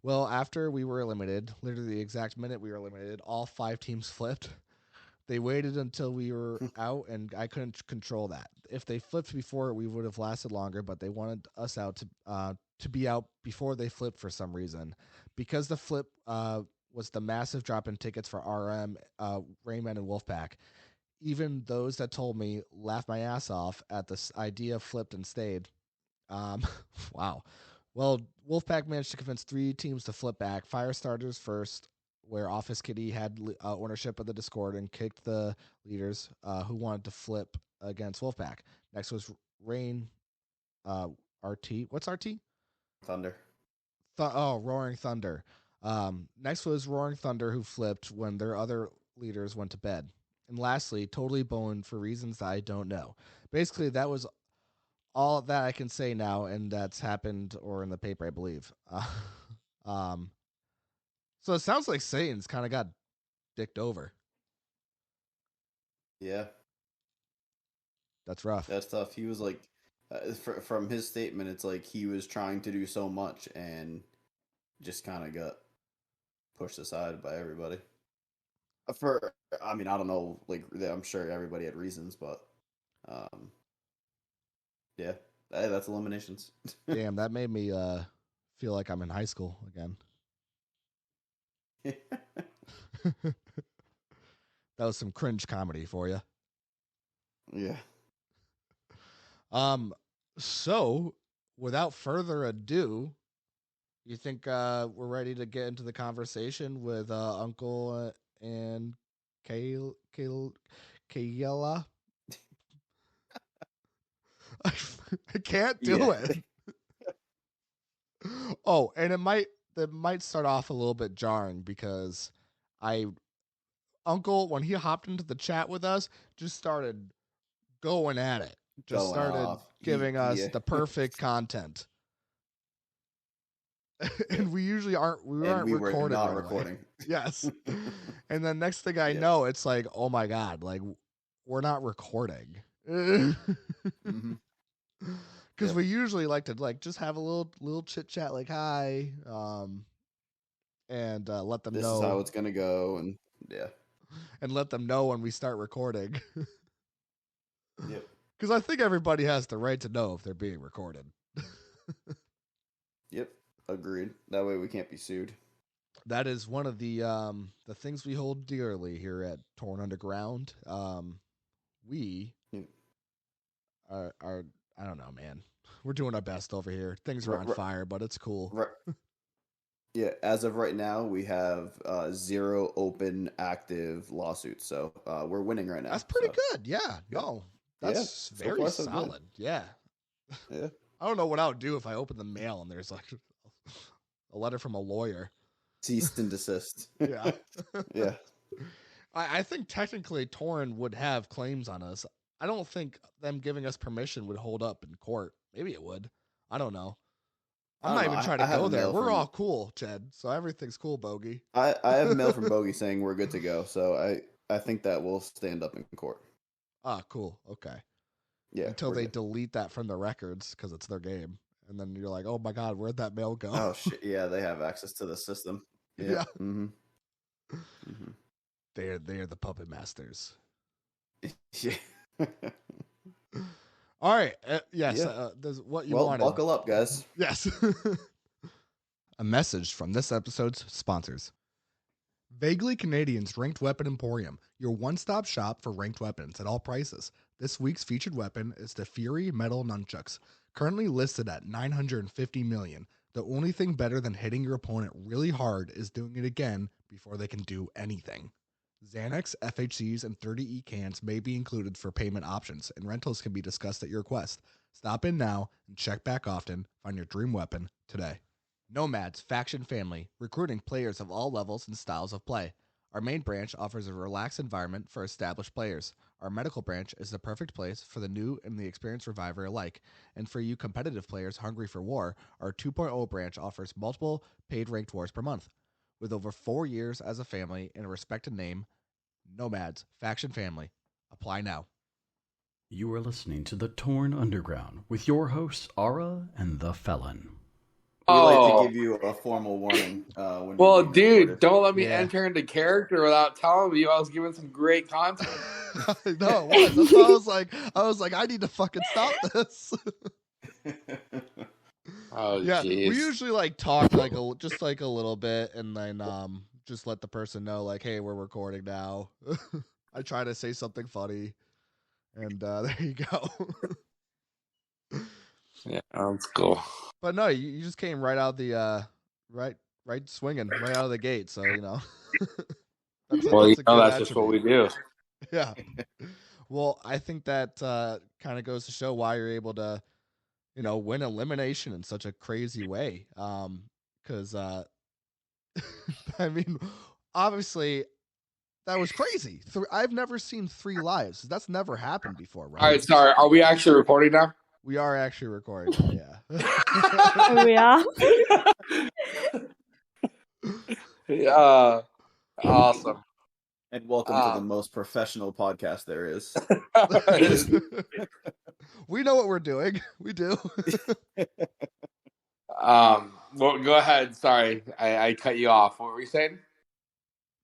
Well, after we were eliminated, literally the exact minute we were eliminated, all 5 teams flipped. They waited until we were out, and I couldn't control that. If they flipped before, we would have lasted longer, but they wanted us out to be out before they flipped for some reason. Because the flip was the massive drop in tickets for RM, Rayman, and Wolfpack. Even those that told me laughed my ass off at this idea, flipped and stayed. Um, wow. Well, Wolfpack managed to convince 3 teams to flip back. Firestarters first, where Office Kitty had ownership of the Discord and kicked the leaders who wanted to flip against Wolfpack. Next was Rain RT. What's RT? Thunder. Roaring Thunder. Next was Roaring Thunder, who flipped when their other leaders went to bed. And lastly, Totally Boned for reasons that I don't know. Basically, that was all that I can say now, and that's happened or in the paper, I believe. Um, so it sounds like Satan's kind of got dicked over. Yeah, That's rough. that's tough. He was like, from his statement, it's like he was trying to do so much and just kind of got pushed aside by everybody. I mean, I don't know. Like, I'm sure everybody had reasons, but um, yeah, that's eliminations. Damn, that made me feel like I'm in high school again. That was some cringe comedy for you. Yeah. So without further ado, you think we're ready to get into the conversation with Uncle and Kayla? I can't do Yeah. it. Oh, and it might start off a little bit jarring because Uncle, when he hopped into the chat with us, just started going at it. Just Going started off. giving us the perfect content. And we usually aren't and we were recording not right recording. away. Yes. And then next thing I Yeah. know, it's like, oh my God, like we're not recording. Because Mm-hmm. we usually like to like just have a little chit chat, like hi, and let them This is how know, it's gonna go, and yeah. and let them know when we start recording. Yep. Because I think everybody has the right to know if they're being recorded. Yep. Agreed. That way we can't be sued. That is one of the things we hold dearly here at Torn Underground. We Yeah. are I don't know, man. We're doing our best over here. Things are on Right. fire, but it's cool. Right. Yeah. As of right now, we have 0 open active lawsuits, so we're winning right now. That's pretty so. good. Yeah. Good. No, Yeah. that's So very far, so good. solid. Yeah. Yeah. I don't know what I would do if I opened the mail and there's like a letter from a lawyer. Cease and desist. Yeah. Yeah. I think technically Torrin would have claims on us. I don't think them giving us permission would hold up in court. Maybe it would. I don't know. I I'm don't not know. even trying to I have go a there. mail We're from all cool, Jed. So everything's cool, Bogey. I have a mail from Bogey saying we're good to go. So I think that will stand up in court. Ah, cool. Okay. Yeah. Until we're they good. delete that from the records because it's their game. And then you're like, oh my God, where'd that mail go? Oh shit! Yeah, they have access to the system. Yep. Yeah. Mm-hmm. Mm-hmm. They're the puppet masters. Yeah. All right. Yes. Yeah. There's what you Well, wanted. buckle up, guys. Yes. A message from this episode's sponsors. Vaguely Canadian's Ranked Weapon Emporium, your one-stop shop for ranked weapons at all prices. This week's featured weapon is the Fury Metal Nunchucks, currently listed at $950 million. The only thing better than hitting your opponent really hard is doing it again before they can do anything. Xanax, FHCs, and 30E cans may be included for payment options, and rentals can be discussed at your request. Stop in now and check back often. Find your dream weapon today. Nomads Faction Family, recruiting players of all levels and styles of play. Our main branch offers a relaxed environment for established players. Our medical branch is the perfect place for the new and the experienced reviver alike. And for you competitive players hungry for war, our 2.0 branch offers multiple paid ranked wars per month. With over 4 years as a family and a respected name, Nomads Faction Family. Apply now. You are listening to The Torn Underground with your hosts, Ara and the Felon. We like to give you a formal warning when. Well, you're being dude, recorded. don't let me Yeah. enter into character without telling you I was giving some great content. No, it was. That's why I was like, I need to fucking stop this. Oh, Yeah, jeez. we usually like talk like just like a little bit, and then just let the person know like, hey, we're recording now. I try to say something funny, and there you go. Yeah, that's cool. But no, you just came right out of the right swinging right out of the gate. So Well, that's a good that's just what we attribute. do. Yeah. Well, I think that kind of goes to show why you're able to, win elimination in such a crazy way. Because I mean, obviously that was crazy. I've never seen 3 lives. That's never happened before, All right? right, sorry. Are we actually recording now? We are actually recording now. Yeah. Oh, we are. Awesome. And welcome to the most professional podcast there is. We know what we're doing. We do. Well, go ahead. Sorry, I cut you off. What were you saying?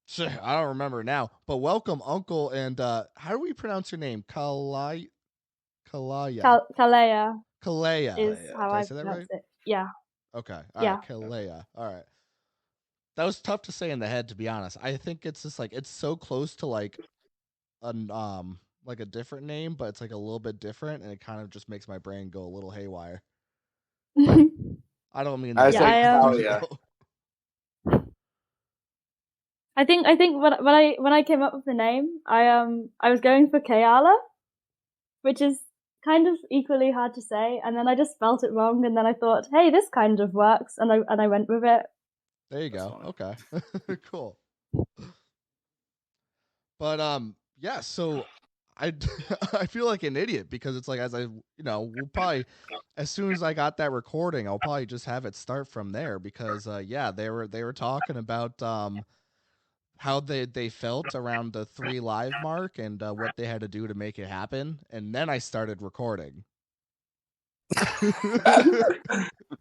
Sure, I don't remember now. But welcome, Uncle, and how do we pronounce your name? Kalaya. Kalaya Kalaya. is Did how I I say that pronounce right? it. Yeah. Okay. All Yeah. right. Kalaya. All right. That was tough to say in the head, to be honest. I think it's just like it's so close to like a different name, but it's like a little bit different, and it kind of just makes my brain go a little haywire. I don't mean I that. Yeah, say Kalaya. I think when I came up with the name, I was going for Kayala, which is kind of equally hard to say, and then I just spelt it wrong, and then I thought, hey, this kind of works, and I went with it. There you That's go. funny. Okay. Cool. But yeah, so I I feel like an idiot because it's like as we'll probably as soon as I got that recording, I'll probably just have it start from there because yeah, they were talking about how they felt around the 3 live mark and what they had to do to make it happen, and then I started recording.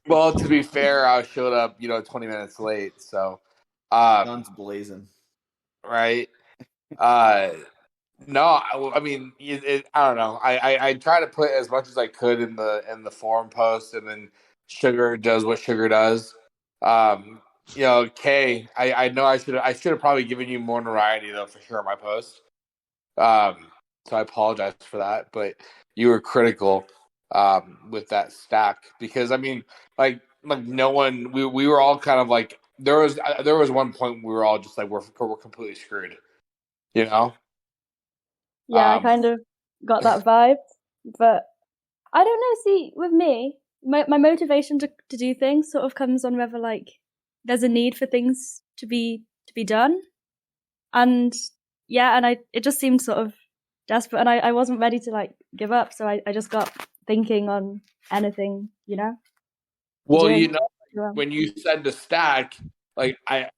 Well, to be fair, I showed up, 20 minutes late. So, Guns blazing. right. No, I mean, I don't know. I try to put as much as I could in the forum post, and then Sugar does what Sugar does. Kay, I know I should have probably given you more notoriety though for sure on my post. So I apologize for that, but you were critical with that stack because I mean, like no one, we were all kind of like there was one point we were all just like we're completely screwed, you know. Yeah, I Um, kind of got that vibe, but I don't know. See, with me, my motivation to do things sort of comes on whether like there's a need for things to be done, and yeah, and it just seemed sort of desperate, and I wasn't ready to like give up, so I just got thinking on anything, to well, do. when you said the stack, like I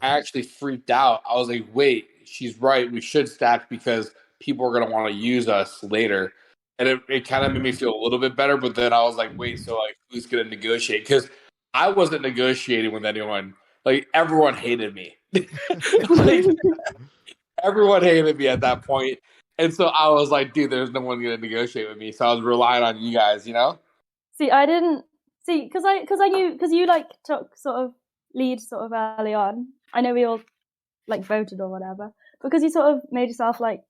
actually freaked out. I was like, wait, she's right. We should stack because people are gonna want to use us later. And it kind of made me feel a little bit better, but then I was like, wait, so like who's gonna negotiate? Because I wasn't negotiating with anyone. Like everyone hated me. Like everyone hated me at that point. And so I was like, dude, there's no one gonna negotiate with me. So I was relying on you guys, See, I didn't see because I knew because you like took sort of lead sort of early on. I know we all like voted or whatever because you sort of made yourself like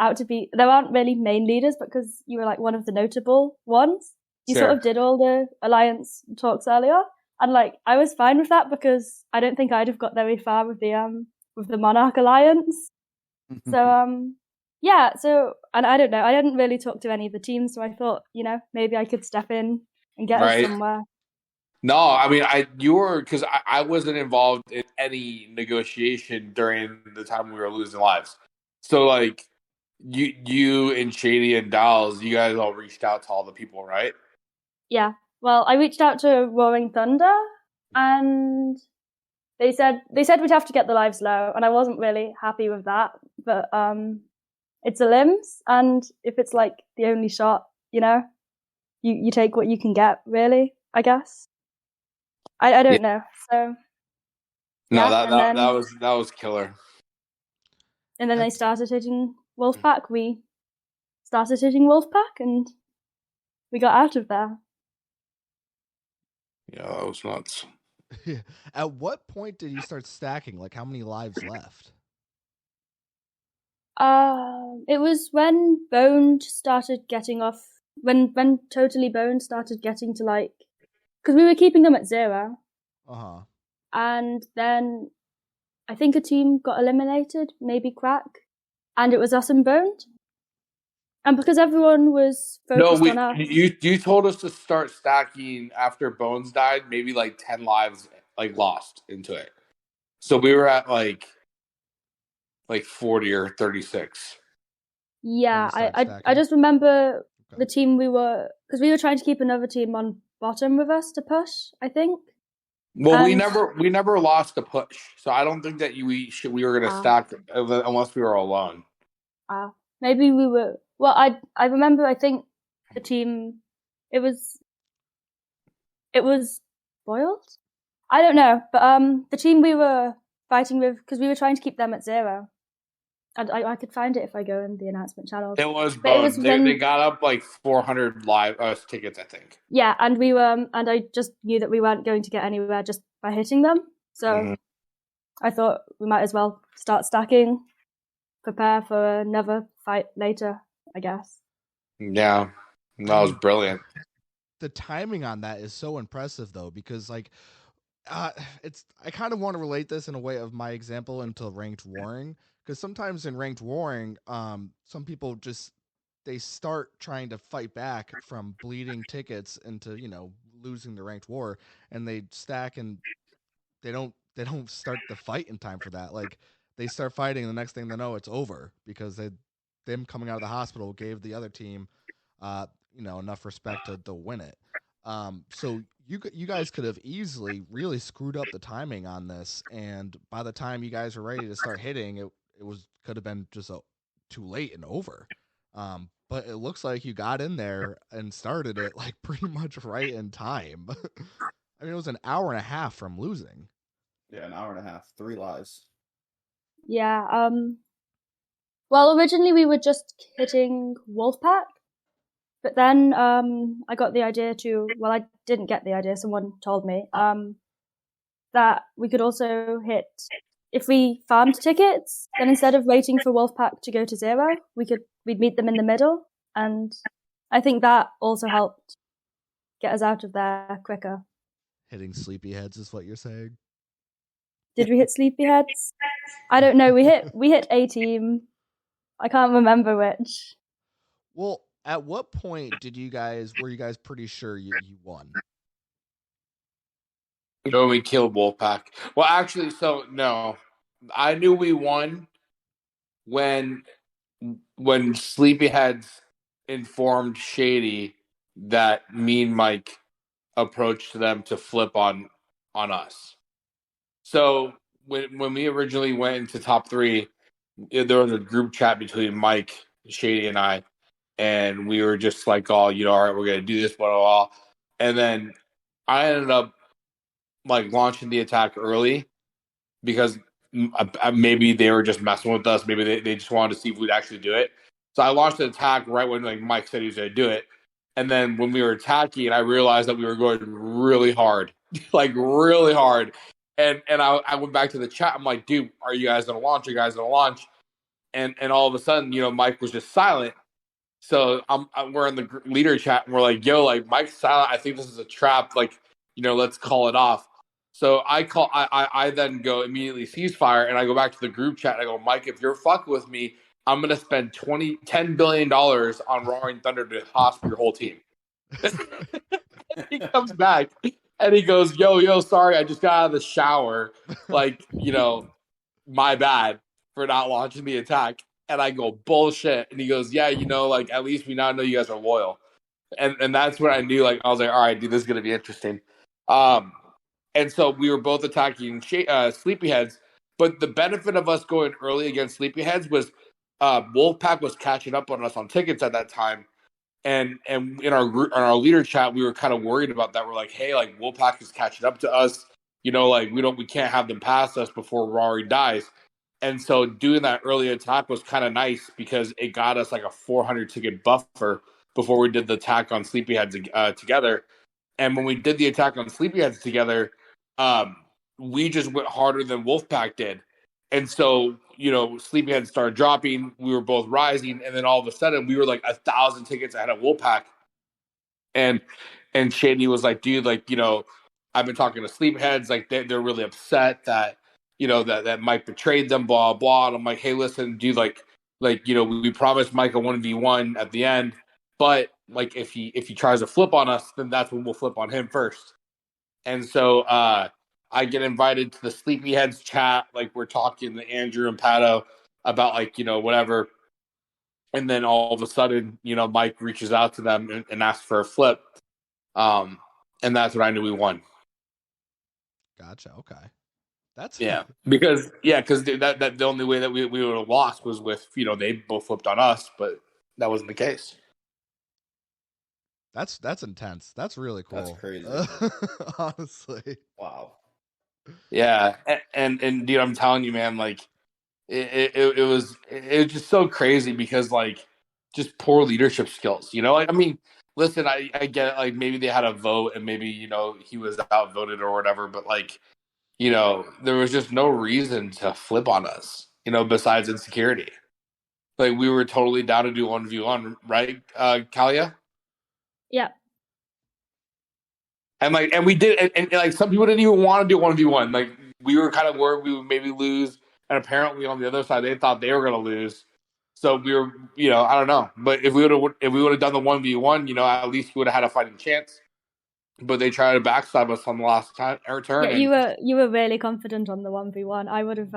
out to be. There aren't really main leaders because you were like one of the notable ones. You sort Sure. of did all the alliance talks earlier, and like I was fine with that because I don't think I'd have got very far with the Monarch alliance. So yeah, so and I don't know, I didn't really talk to any of the teams, so I thought, maybe I could step in and get us Right. somewhere. No, I mean, you were because I wasn't involved in any negotiation during the time we were losing lives. So, like, you and Shady and Dolls, you guys all reached out to all the people, right? Yeah. Well, I reached out to Roaring Thunder, and they said we'd have to get the lives low, and I wasn't really happy with that. But it's a limbs, and if it's like the only shot, you take what you can get, really. I guess. I don't know. So No, yeah, that was killer. and then they started hitting Wolfpack. We started hitting Wolfpack, and we got out of there. Yeah, that was nuts. At what point did you start stacking? Like, how many lives left? It was when Bone started getting off when Totally Boned started getting to like, because we were keeping them at 0, and then I think a team got eliminated, maybe Crack, and it was us and Boned. And because everyone was focused on us. You told us to start stacking after Bones died, maybe like 10 lives like lost into it. So we were at like 40 or 36. Yeah, I just remember the team because we were trying to keep another team on bottom with us to push, I think. Well, we never lost a push, so I don't think that we were going to stack unless we were alone. Maybe we were. Well, I remember. I think the team it was spoiled. I don't know, but the team we were fighting with, because we were trying to keep them at 0. And I could find it if I go in the announcement channels. It was Bones. They got up like 400 live tickets, I think. Yeah, and we were, and I just knew that we weren't going to get anywhere just by hitting them. So I thought we might as well start stacking, prepare for another fight later, I guess. Yeah, that was brilliant. The timing on that is so impressive, though, because like, I kind of want to relate this in a way of my example into ranked warring, because sometimes in ranked warring, some people just they start trying to fight back from bleeding tickets into losing the ranked war, and they stack and they don't start the fight in time for that. Like they start fighting, and the next thing they know, it's over because them coming out of the hospital gave the other team, enough respect to win it. So you guys could have easily really screwed up the timing on this, and by the time you guys were ready to start hitting, it could have been just too late and over. But it looks like you got in there and started it like pretty much right in time. I mean, it was an hour and a half from losing. Yeah, an hour and a half, 3 lives. Yeah. Well, originally we were just hitting Wolfpack, but then I got the idea well, I didn't get the idea, someone told me, that we could also hit, if we farmed tickets, then instead of waiting for Wolfpack to go to 0, we'd meet them in the middle, and I think that also helped get us out of there quicker. Hitting sleepyheads is what you're saying? Did we hit sleepyheads? I don't know. We hit a team. I can't remember which. Well, at what point were you guys pretty sure you won? When we killed Wolfpack. Well, actually, so no, I knew we won when Sleepyheads informed Shady that me and Mike approached them to flip on us. So when we originally went into top 3, there was a group chat between Mike, Shady, and I, and we were just like, all right, we're gonna do this, blah blah blah. And then I ended up like launching the attack early because maybe they were just messing with us. Maybe they just wanted to see if we'd actually do it. So I launched the attack right when like Mike said he was going to do it. And then when we were attacking, I realized that we were going really hard, like really hard. And I went back to the chat. I'm like, dude, are you guys going to launch? Are you guys going to launch? And all of a sudden, Mike was just silent. So we're in the leader chat and we're like, yo, like Mike's silent. I think this is a trap. Like, let's call it off. So I then go immediately ceasefire and I go back to the group chat and I go, Mike, if you're fucking with me, I'm gonna spend $10 billion on Roaring Thunder to hosp your whole team. He comes back and he goes, yo, sorry, I just got out of the shower. Like, my bad for not launching the attack. And I go, bullshit. And he goes, yeah, like at least we now know you guys are loyal. And that's when I knew, like, I was like, all right, dude, this is gonna be interesting. And so we were both attacking Sleepyheads. But the benefit of us going early against Sleepyheads was Wolfpack was catching up on us on tickets at that time. And in our leader chat, we were kind of worried about that. We're like, hey, like Wolfpack is catching up to us. Like we can't have them pass us before Rory dies. And so doing that early attack was kind of nice because it got us like a 400 ticket buffer before we did the attack on Sleepyheads together. And when we did the attack on Sleepyheads together, we just went harder than Wolfpack did. And so, Sleepyheads started dropping. We were both rising. And then all of a sudden, we were like 1,000 tickets ahead of Wolfpack. And Shady was like, dude, like, I've been talking to Sleepheads, like they're really upset that that Mike betrayed them, blah blah. And I'm like, hey, listen, dude, like we promised Mike a 1v1 at the end, but like if he tries to flip on us, then that's when we'll flip on him first. And so I get invited to the Sleepyheads chat, like we're talking to Andrew and Pato about like whatever. And then all of a sudden, Mike reaches out to them and asks for a flip. And that's when I knew we won. Gotcha. Okay. That's because that the only way that we would have lost was with they both flipped on us, but that wasn't the case. That's intense. That's really cool. That's crazy. Honestly. Wow. Yeah, and dude, I'm telling you, man, like it was just so crazy because like just poor leadership skills. Like, I mean, listen, I get it, like maybe they had a vote and maybe he was outvoted or whatever, but like there was just no reason to flip on us, besides insecurity. Like we were totally down to do 1v1, right, Kalia? Yeah. And we did, and like some people didn't even want to do 1v1. Like we were kind of worried we would maybe lose, and apparently on the other side they thought they were going to lose. So we were, I don't know, but if we would have done the 1v1, at least we would have had a fighting chance. But they tried to backstab us on the last turn. Yeah, you were really confident on the 1v1. I would have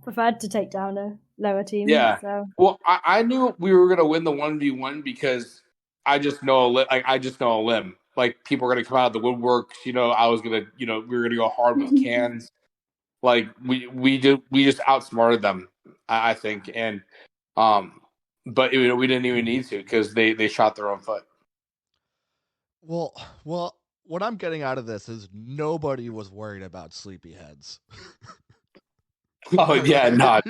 preferred to take down a lower team. Yeah. So. Well, I knew we were going to win the 1v1 because I just know a limb. Like people are going to come out of the woodworks. I was going to, we were going to go hard with cans. Like we just outsmarted them, I think, and but we didn't even need to because they shot their own foot. Well, what I'm getting out of this is nobody was worried about sleepyheads. Oh yeah, not.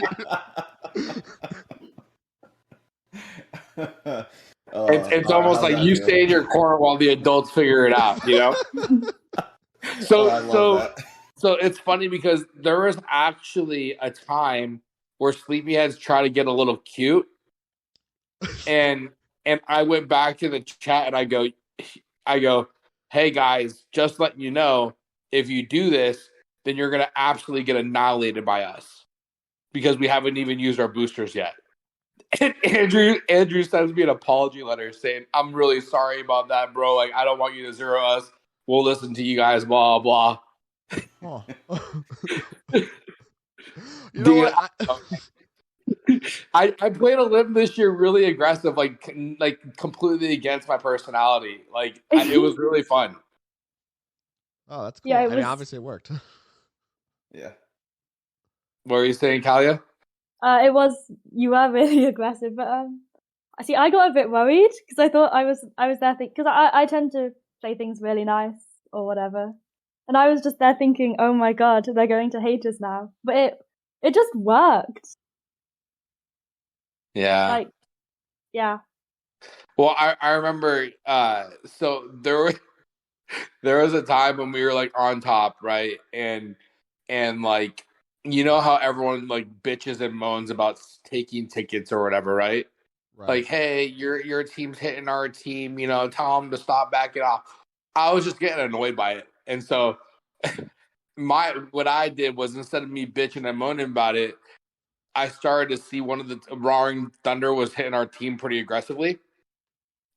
It's almost like you stay in your corner while the adults figure it out, So it's funny because there was actually a time where sleepyheads try to get a little cute, and I went back to the chat and I go, hey guys, just letting you know, if you do this, then you're gonna absolutely get annihilated by us because we haven't even used our boosters yet. And Andrew sends me an apology letter saying, I'm really sorry about that, bro. Like, I don't want you to zero us. We'll listen to you guys, blah, blah. Oh. You know what? I played a limb this year really aggressive, like completely against my personality. Like, it was really fun. Oh, that's cool. Yeah, I mean, obviously it worked. Yeah. What were you saying, Kalia? You were really aggressive, but I got a bit worried because I thought I was there because I tend to play things really nice or whatever, and I was just there thinking, oh my god, they're going to hate us now, but it just worked. Yeah. Like, yeah. Well, I remember. So there was a time when we were like on top, right, and like how everyone like bitches and moans about taking tickets or whatever, right? Right. Like, hey, your team's hitting our team, tell them to stop backing off. I was just getting annoyed by it. And so what I did was instead of me bitching and moaning about it, I started to see one of the Roaring Thunder was hitting our team pretty aggressively.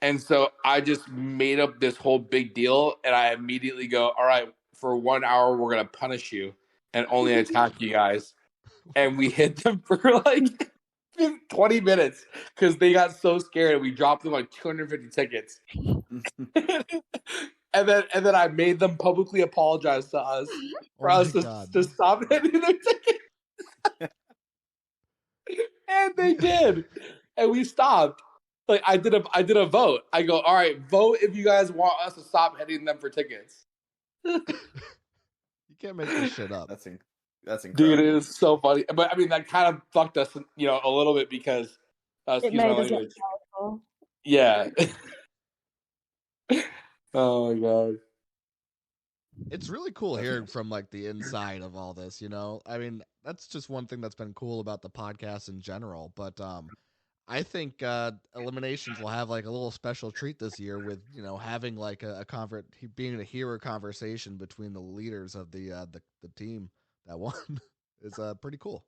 And so I just made up this whole big deal and I immediately go, all right, for 1 hour, we're going to punish you and only attack you guys. And we hit them for like 20 minutes because they got so scared. We dropped them like 250 tickets. and then I made them publicly apologize to us for us to stop hitting their tickets. And they did. And we stopped. Like I did a vote. I go, all right, vote if you guys want us to stop hitting them for tickets. You can't make this shit up. That's incredible. Dude, it is so funny. But I mean, that kind of fucked us, a little bit because It made us look powerful. Yeah. Oh my god. It's really cool hearing from like the inside of all this, I mean, that's just one thing that's been cool about the podcast in general. But I think eliminations will have like a little special treat this year with having like being to hear a conversation between the leaders of the team that won is pretty cool.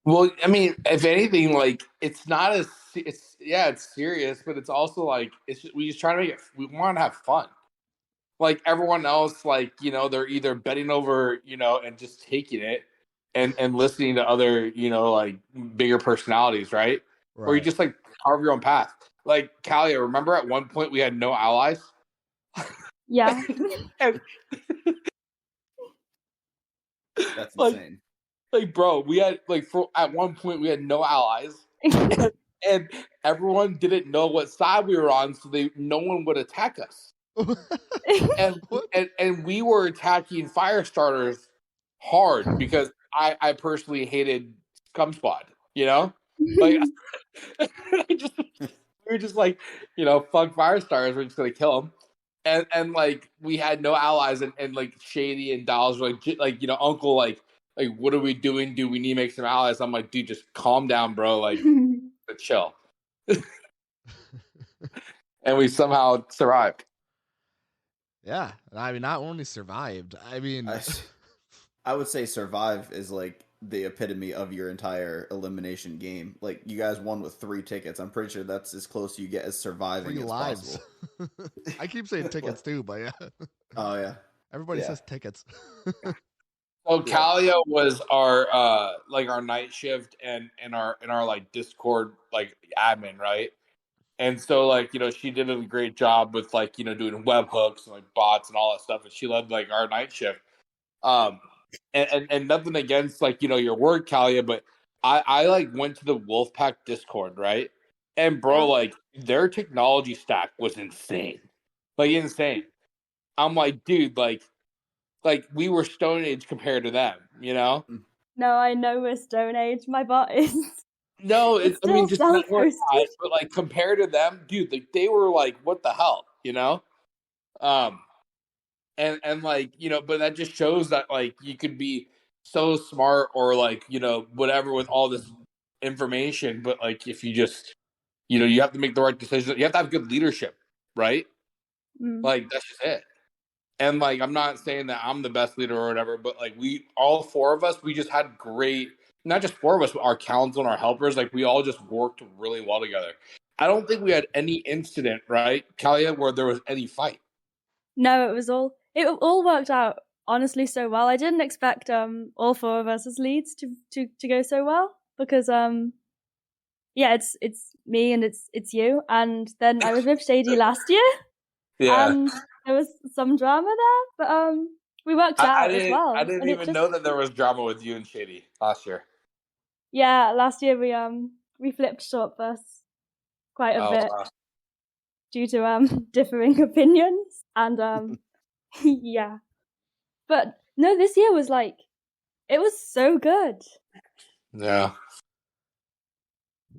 Well, I mean, if anything, like it's not as it's serious, but it's also like we just trying to make it. We want to have fun. Like everyone else, like they're either betting over, and just taking it, and listening to other, like bigger personalities, right? Or you Right. just like carve your own path. Like Kalia, remember at one point we had no allies, Yeah. and That's like insane. bro, we had at one point we had no allies, and everyone didn't know what side we were on, so no one would attack us. And What? and we were attacking fire starters hard because I personally hated Scum Squad. Like we were just like fuck fire starters. We're just gonna kill them. And like we had no allies, and like Shady and Dolls were like Uncle, like what are we doing? Do we need to make some allies? I'm like, dude, just calm down, bro. Like chill. And we somehow survived. Yeah, I mean, not only survived. I mean, I would say survive is like the epitome of your entire elimination game. Like you guys won with 3 tickets. I'm pretty sure that's as close you get as surviving 3 as lives. possible. I keep saying tickets too, but yeah, Oh yeah, everybody yeah, says tickets. So yeah. Kalia was our like our night shift and in our like Discord like admin, right? And so like she did a great job with like doing webhooks and like bots and all that stuff, and she led like our night shift. Um, and nothing against like your work, Kalia, but I like went to the Wolfpack Discord, right? And bro, Yeah. like their technology stack was insane, like insane. I'm like, dude, like we were Stone Age compared to them, No, I know we're Stone Age. My bot is. No, It's I mean still just network self-hosted. wise, but like compared to them, dude, like they were like, what the hell? Um, and like but that just shows that like you could be so smart or like whatever with all this information, but like if you just you have to make the right decision. You have to have good leadership, right? Mm. Like that's just it. And like I'm not saying that I'm the best leader or whatever, but like we all four of us, we just had great, not just four of us, but our council and our helpers, like we all just worked really well together. I don't think we had any incident, right, Kalia, where there was any fight. No, it all worked out honestly so well. I didn't expect all four of us as leads to go so well because yeah, it's me and it's you, and then I was with Shady last year Yeah. and there was some drama there, but we worked it I out as didn't I well, didn't and it even just know that there was drama with you and Shady last year. yeah, last year we flipped short first quite a Oh bit wow. due to differing opinions and yeah, but no, this year was like it was so good. Yeah.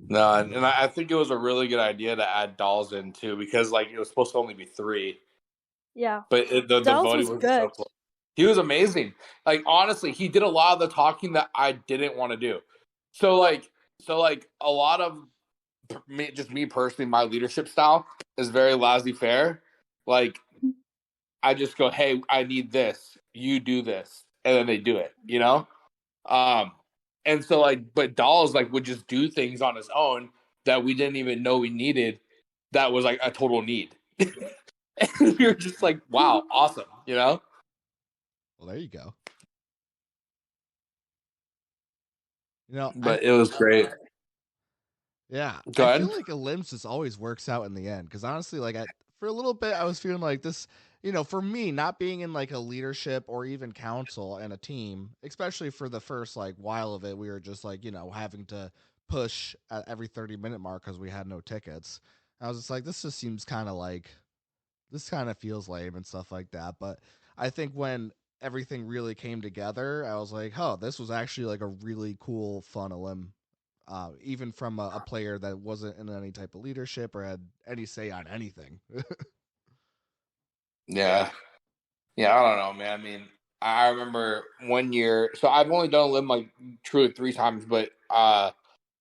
No, and I think it was a really good idea to add dolls in too, because like it was supposed to only be 3. Yeah, But the Dolls voting was was so good. close. He was amazing. Like honestly, he did a lot of the talking that I didn't want to do. So like a lot of just me personally, my leadership style is very laissez-faire. Like I just go, hey, I need this. You do this, and then they do it. Um, and so like, but Dolls like would just do things on his own that we didn't even know we needed. That was like a total need. And we were just like, wow, awesome. Well, there you go. You know, I But it was great. Yeah, Go I ahead. feel like a limbs just always works out in the end. Because honestly, like for a little bit, I was feeling like this. For me, not being in like a leadership or even council and a team, especially for the first like while of it, we were just like having to push at every 30-minute mark because we had no tickets. I was just like, this just seems kind of like this kind of feels lame and stuff like that. But I think when everything really came together, I was like, oh, this was actually like a really cool, fun elim even from a player that wasn't in any type of leadership or had any say on anything. Yeah. Yeah, I don't know, man. I mean, I remember one year. So I've only done a limb like truly 3 times, but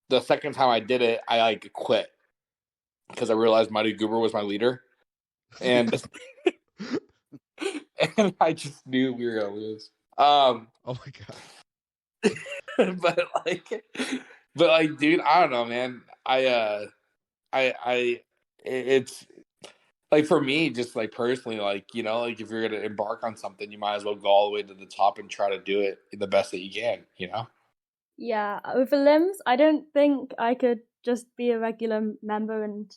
the second time I did it, I like quit because I realized Mighty Goober was my leader, and and I just knew we were gonna lose. Oh my god. but like, dude, I don't know, man. It's like for me, just like personally, like like if you're gonna embark on something, you might as well go all the way to the top and try to do it the best that you can. Yeah, with the limbs, I don't think I could just be a regular member and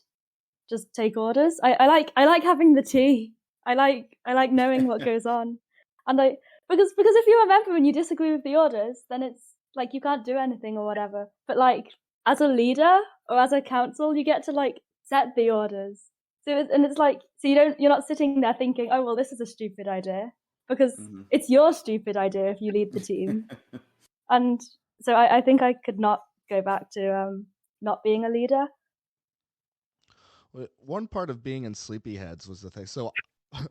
just take orders. I like having the tea. I like knowing what goes on, and because if you're a member and you disagree with the orders, then it's like you can't do anything or whatever. But like as a leader or as a council, you get to like set the orders. And it's like so you're not sitting there thinking, oh well, this is a stupid idea because it's your stupid idea if you lead the team. And so I think I could not go back to not being a leader. One part of being in Sleepyheads was the thing. So,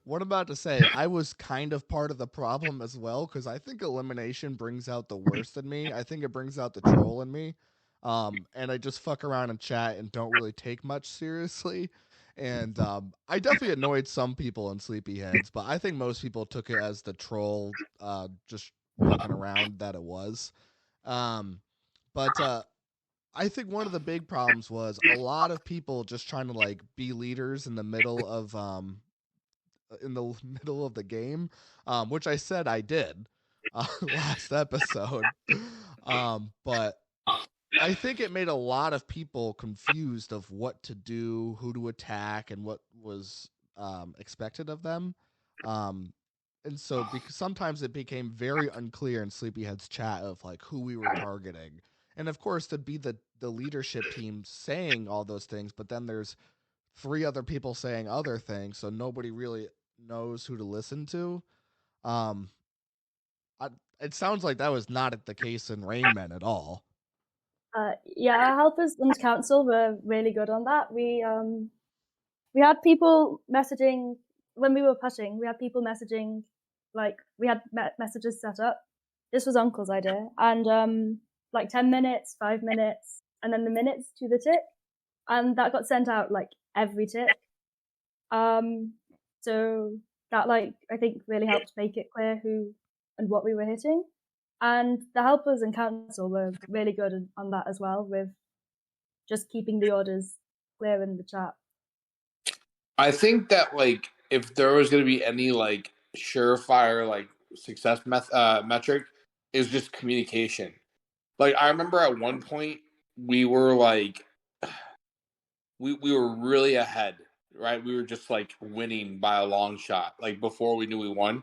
what I'm about to say, I was kind of part of the problem as well because I think elimination brings out the worst in me. I think it brings out the troll in me, and I just fuck around and chat and don't really take much seriously. And I definitely annoyed some people in Sleepyheads, but I think most people took it as the troll, just fucking around that it was. Um, but I think one of the big problems was a lot of people just trying to like be leaders in the middle of the game, which I said I did last episode. But I think it made a lot of people confused of what to do, who to attack, and what was expected of them. Um, and so because sometimes it became very unclear in Sleepyhead's chat of like who we were targeting. And of course, to be the leadership team saying all those things, but then there's three other people saying other things, so nobody really knows who to listen to. Um, I, it sounds like that was not the case in Rain Men at all. Yeah, our helpers and council were really good on that. We had people messaging when we were pushing. We had people messaging, like we had messages set up. This was Uncle's idea, and like 10 minutes, 5 minutes, and then the minutes to the tick, and that got sent out like every tick. So that like I think really helped make it clear who and what we were hitting. And the helpers and council were really good on that as well, with just keeping the orders clear in the chat. I think that like if there was going to be any like surefire like success metric, is just communication. Like I remember at one point we were like we were really ahead, right? We were just like winning by a long shot, like before we knew we won,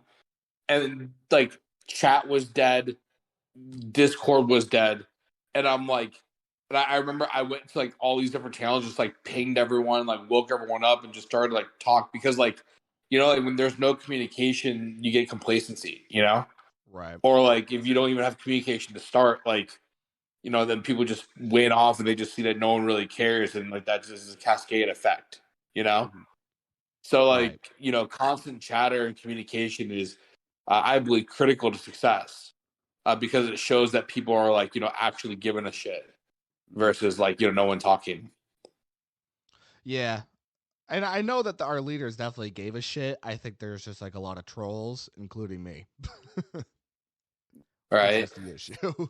and like chat was dead, Discord was dead, and I'm like, and I remember I went to like all these different channels, just like pinged everyone, like woke everyone up, and just started like talk because like like when there's no communication, you get complacency. Right. Or like if you don't even have communication to start, like then people just wane off and they just see that no one really cares, and like that just is a cascade effect. So Right. like constant chatter and communication is, I believe, critical to success, because it shows that people are like actually giving a shit versus like no one talking. Yeah. And I know that our leaders definitely gave a shit. I think there's just like a lot of trolls, including me. That's Right. just the issue.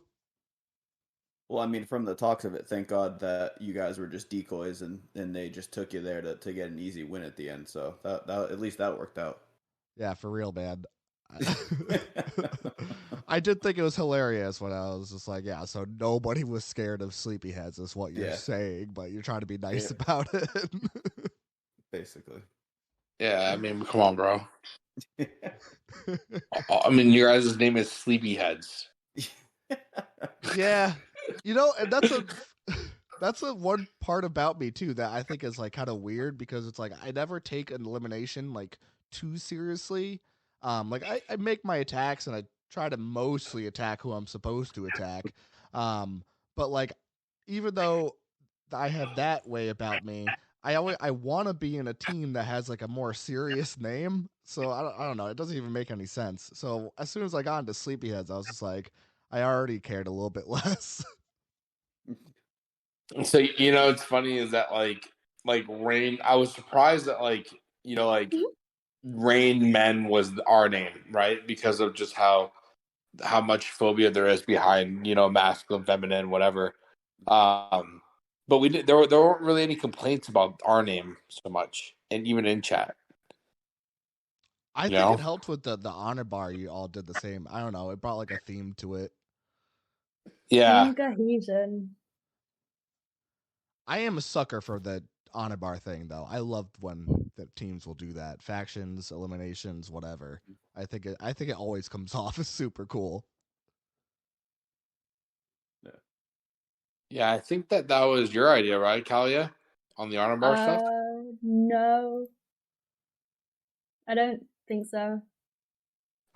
Well, I mean, from the talks of it, thank God that you guys were just decoys and they just took you there to get an easy win at the end. So that at least that worked out. Yeah, for real, man. I did think it was hilarious when I was just like, yeah, so nobody was scared of sleepyheads, is what you're Yeah. saying, but you're trying to be nice Yeah. about it. Basically. Yeah, I mean, come on, bro. I mean, your guys' name is Sleepyheads. Yeah. And that's a one part about me too that I think is like kind of weird because it's like I never take an elimination like too seriously. Like I make my attacks and I try to mostly attack who I'm supposed to attack. But like even though I have that way about me, I want to be in a team that has like a more serious name. So I don't know. It doesn't even make any sense. So as soon as I got into Sleepyheads, I was just like, I already cared a little bit less. So it's funny is that like Rain. I was surprised that like Rain Men was our name, right? Because of just how much phobia there is behind masculine, feminine, whatever. Um, but we did there weren't really any complaints about our name so much, and even in chat, I you think it know. helped with the honor bar. You all did the same. I don't know. It brought like a theme to it. Yeah, Team cohesion. I am a sucker for the honor bar thing, though. I love when the teams will do that. Factions, eliminations, whatever. I think it always comes off as super cool. yeah. I think that was your idea, right, Kalia, on the honor bar stuff. No, I don't think so.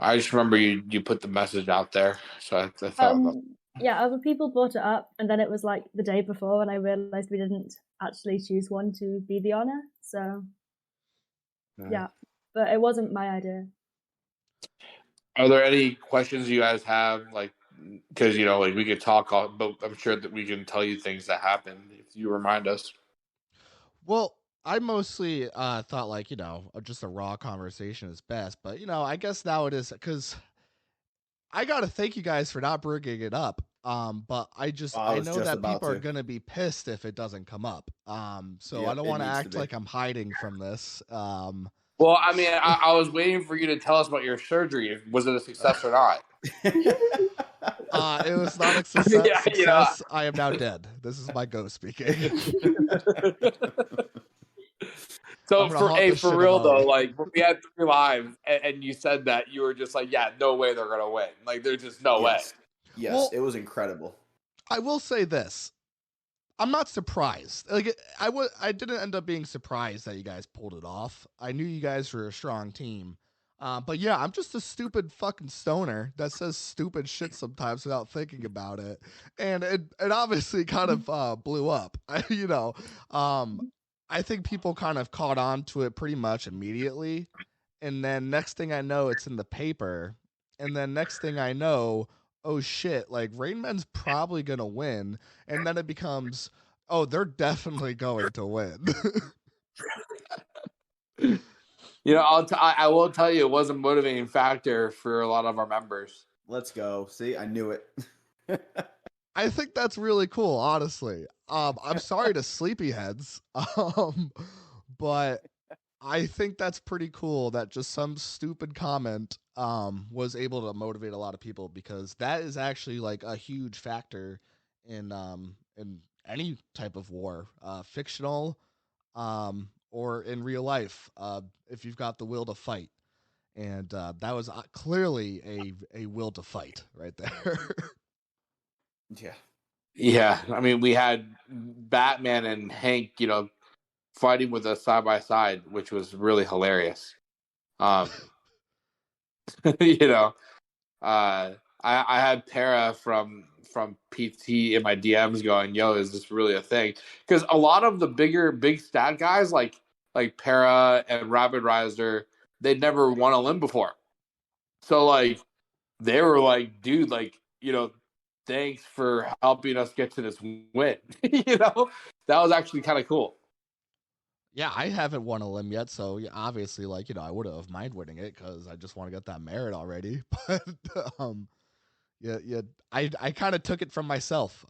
I just remember you put the message out there, so I thought. Yeah, other people brought it up, and then it was like the day before, and I realized we didn't actually choose one to be the honor. So, yeah, but it wasn't my idea. Are there any questions you guys have? Like, because like we could talk, but I'm sure that we can tell you things that happened if you remind us. Well, I mostly thought like just a raw conversation is best, but I guess now it is because I gotta thank you guys for not bringing it up. But I I was know just that about people are to. gonna be pissed if it doesn't come up. So I Yep, don't it want to needs to act be. like I'm hiding from this. Well, I mean, I was waiting for you to tell us about your surgery. Was it a success or not? It was not a Yeah, success. I am now dead. This is my ghost speaking. I'm So gonna haunt this for shit real though, alone. like when we had 3 lives and you said that, you were just like, yeah, no way they're gonna win. Like there's just no way. Yes, Well, it was incredible. I will say this. I'm not surprised. Like I didn't end up being surprised that you guys pulled it off. I knew you guys were a strong team. But yeah, I'm just a stupid fucking stoner that says stupid shit sometimes without thinking about it, and it obviously kind of blew up. Um, I think people kind of caught on to it pretty much immediately, and then next thing I know, it's in the paper, and then next thing I know, oh shit, like Rain Man's probably gonna win, and then it becomes, oh, they're definitely going to win. I will tell you, it was a motivating factor for a lot of our members. Let's go. See, I knew it. I think that's really cool, honestly. I'm sorry to sleepyheads, but I think that's pretty cool that just some stupid comment was able to motivate a lot of people because that is actually like a huge factor in any type of war, fictional or in real life, if you've got the will to fight. And that was clearly a will to fight right there. Yeah. Yeah, I mean, we had Batman and Hank, fighting with us side by side, which was really hilarious. Um, you know, I had Para from PT in my DMs going, "Yo, is this really a thing?" Because a lot of the big stat guys like Para and Rapid Riser, they'd never won a limb before, so like they were like, "Dude, like thanks for helping us get to this win." That was actually kind of cool. Yeah, I haven't won a limb yet, so yeah, obviously, like I would have mind winning it because I just want to get that merit already. But yeah, I kind of took it from myself.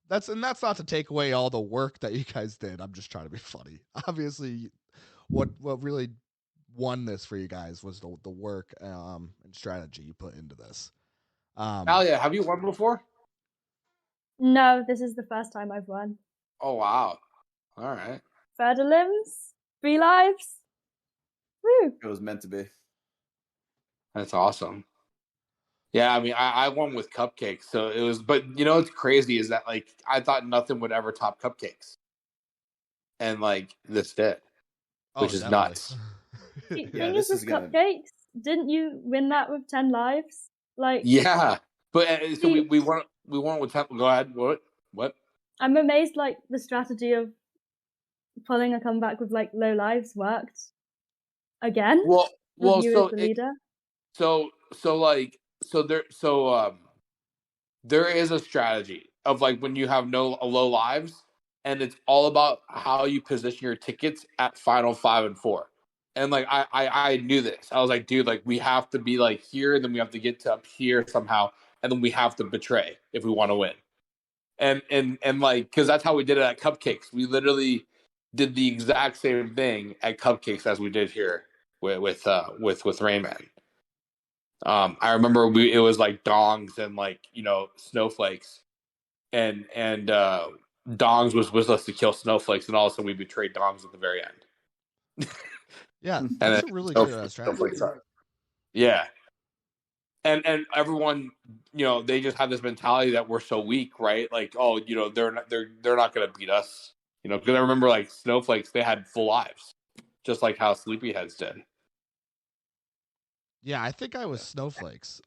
That's not to take away all the work that you guys did. I'm just trying to be funny. Obviously, what really won this for you guys was the work and strategy you put into this. Alia, have you won before? No, this is the first time I've won. Oh wow! All right. Further limbs, 3 lives. Woo! It was meant to be. That's awesome. Yeah, I mean, I won with cupcakes, so it was. But what's crazy is that like I thought nothing would ever top cupcakes, and like this did, Oh, which is definitely. nuts. The Yeah, thing is this with is gonna. cupcakes, didn't you win that with 10 lives? Like, Yeah, but so see, we won with go ahead. What? I'm amazed like the strategy of pulling a comeback with like low lives worked again Well, with well, you as the leader. so there is a strategy of like when you have no low lives, and it's all about how you position your tickets at final 5 and 4. And like I knew this. I was like, dude, like we have to be like here, and then we have to get to up here somehow, and then we have to betray if we want to win. And like, because that's how we did it at Cupcakes. We literally did the exact same thing at Cupcakes as we did here with Rain Man. I remember it was like dongs and like snowflakes, and dongs was with us to kill snowflakes, and all of a sudden we betrayed dongs at the very end. Yeah, And that's then a really good strategy. Yeah. And everyone, they just have this mentality that we're so weak, right? Like, oh, they're not going to beat us, because I remember like snowflakes, they had full lives, just like how sleepyheads did. Yeah, I think I was snowflakes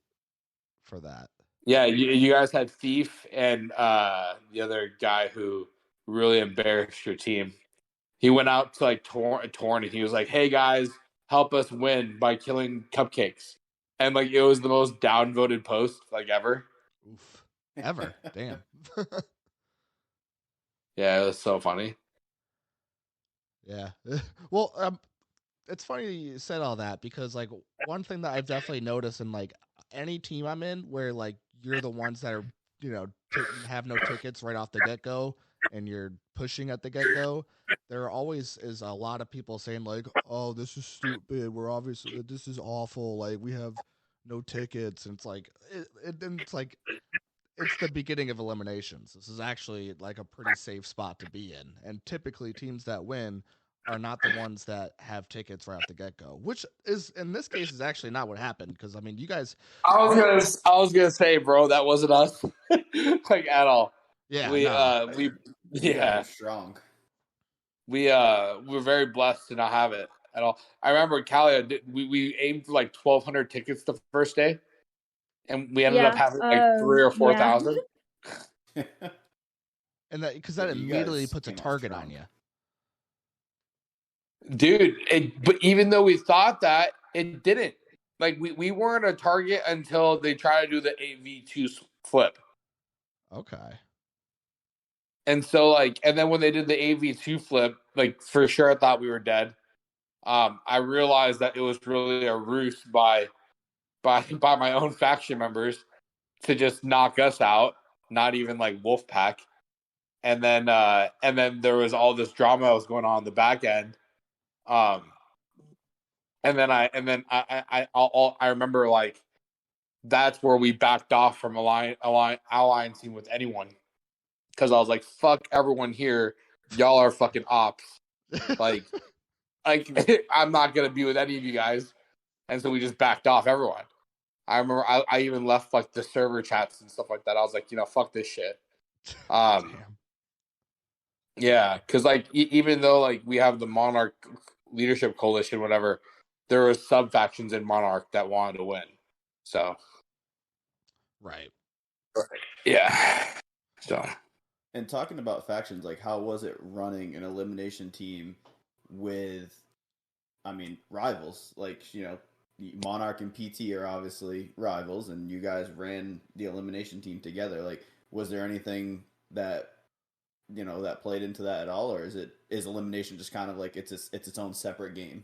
for that. Yeah, you guys had Thief and the other guy who really embarrassed your team. He went out to like Torn, and he was like, "Hey guys, help us win by killing Cupcakes." And like it was the most downvoted post like ever. Oof. Ever. Damn. Yeah, it was so funny. Yeah. Well, it's funny you said all that because like one thing that I've definitely noticed in like any team I'm in where like you're the ones that are have no tickets right off the get go and you're pushing at the get go, there always is a lot of people saying like, "Oh, this is stupid. We're obviously this is awful. Like we have no tickets." And it's like it's like it's the beginning of eliminations. This is actually like a pretty safe spot to be in. And typically teams that win are not the ones that have tickets right off the get go, which is in this case is actually not what happened. Because I mean, you guys. I was gonna say, bro, that wasn't us, like at all. Yeah, We no. we You guys yeah are strong. we're very blessed to not have it at all. I remember Kalaya, we aimed for like 1,200 tickets the first day, and we ended up having like 3 or 4,000. And that because that You immediately guys puts a came out target strong. on you. Dude, but even though we thought that, it didn't. Like we weren't a target until they tried to do the 8v2 flip. Okay. And so like, and then when they did the 8v2 flip, like for sure I thought we were dead. I realized that it was really a ruse by my own faction members to just knock us out, not even like Wolfpack. And then there was all this drama that was going on in the back end. And then I remember like that's where we backed off from alliancing with anyone, because I was like, fuck everyone here, y'all are fucking ops. Like I'm not gonna be with any of you guys, and so we just backed off everyone. I remember I even left like the server chats and stuff like that. I was like, fuck this shit. Damn. Yeah, because like even though like we have the Monarch leadership coalition, whatever, there was sub factions in Monarch that wanted to win. So Right. yeah. So And talking about factions, like how was it running an elimination team with, I mean, rivals? Like, Monarch and PT are obviously rivals, and you guys ran the elimination team together. Like, was there anything that that played into that at all, or is elimination just kind of like it's its own separate game?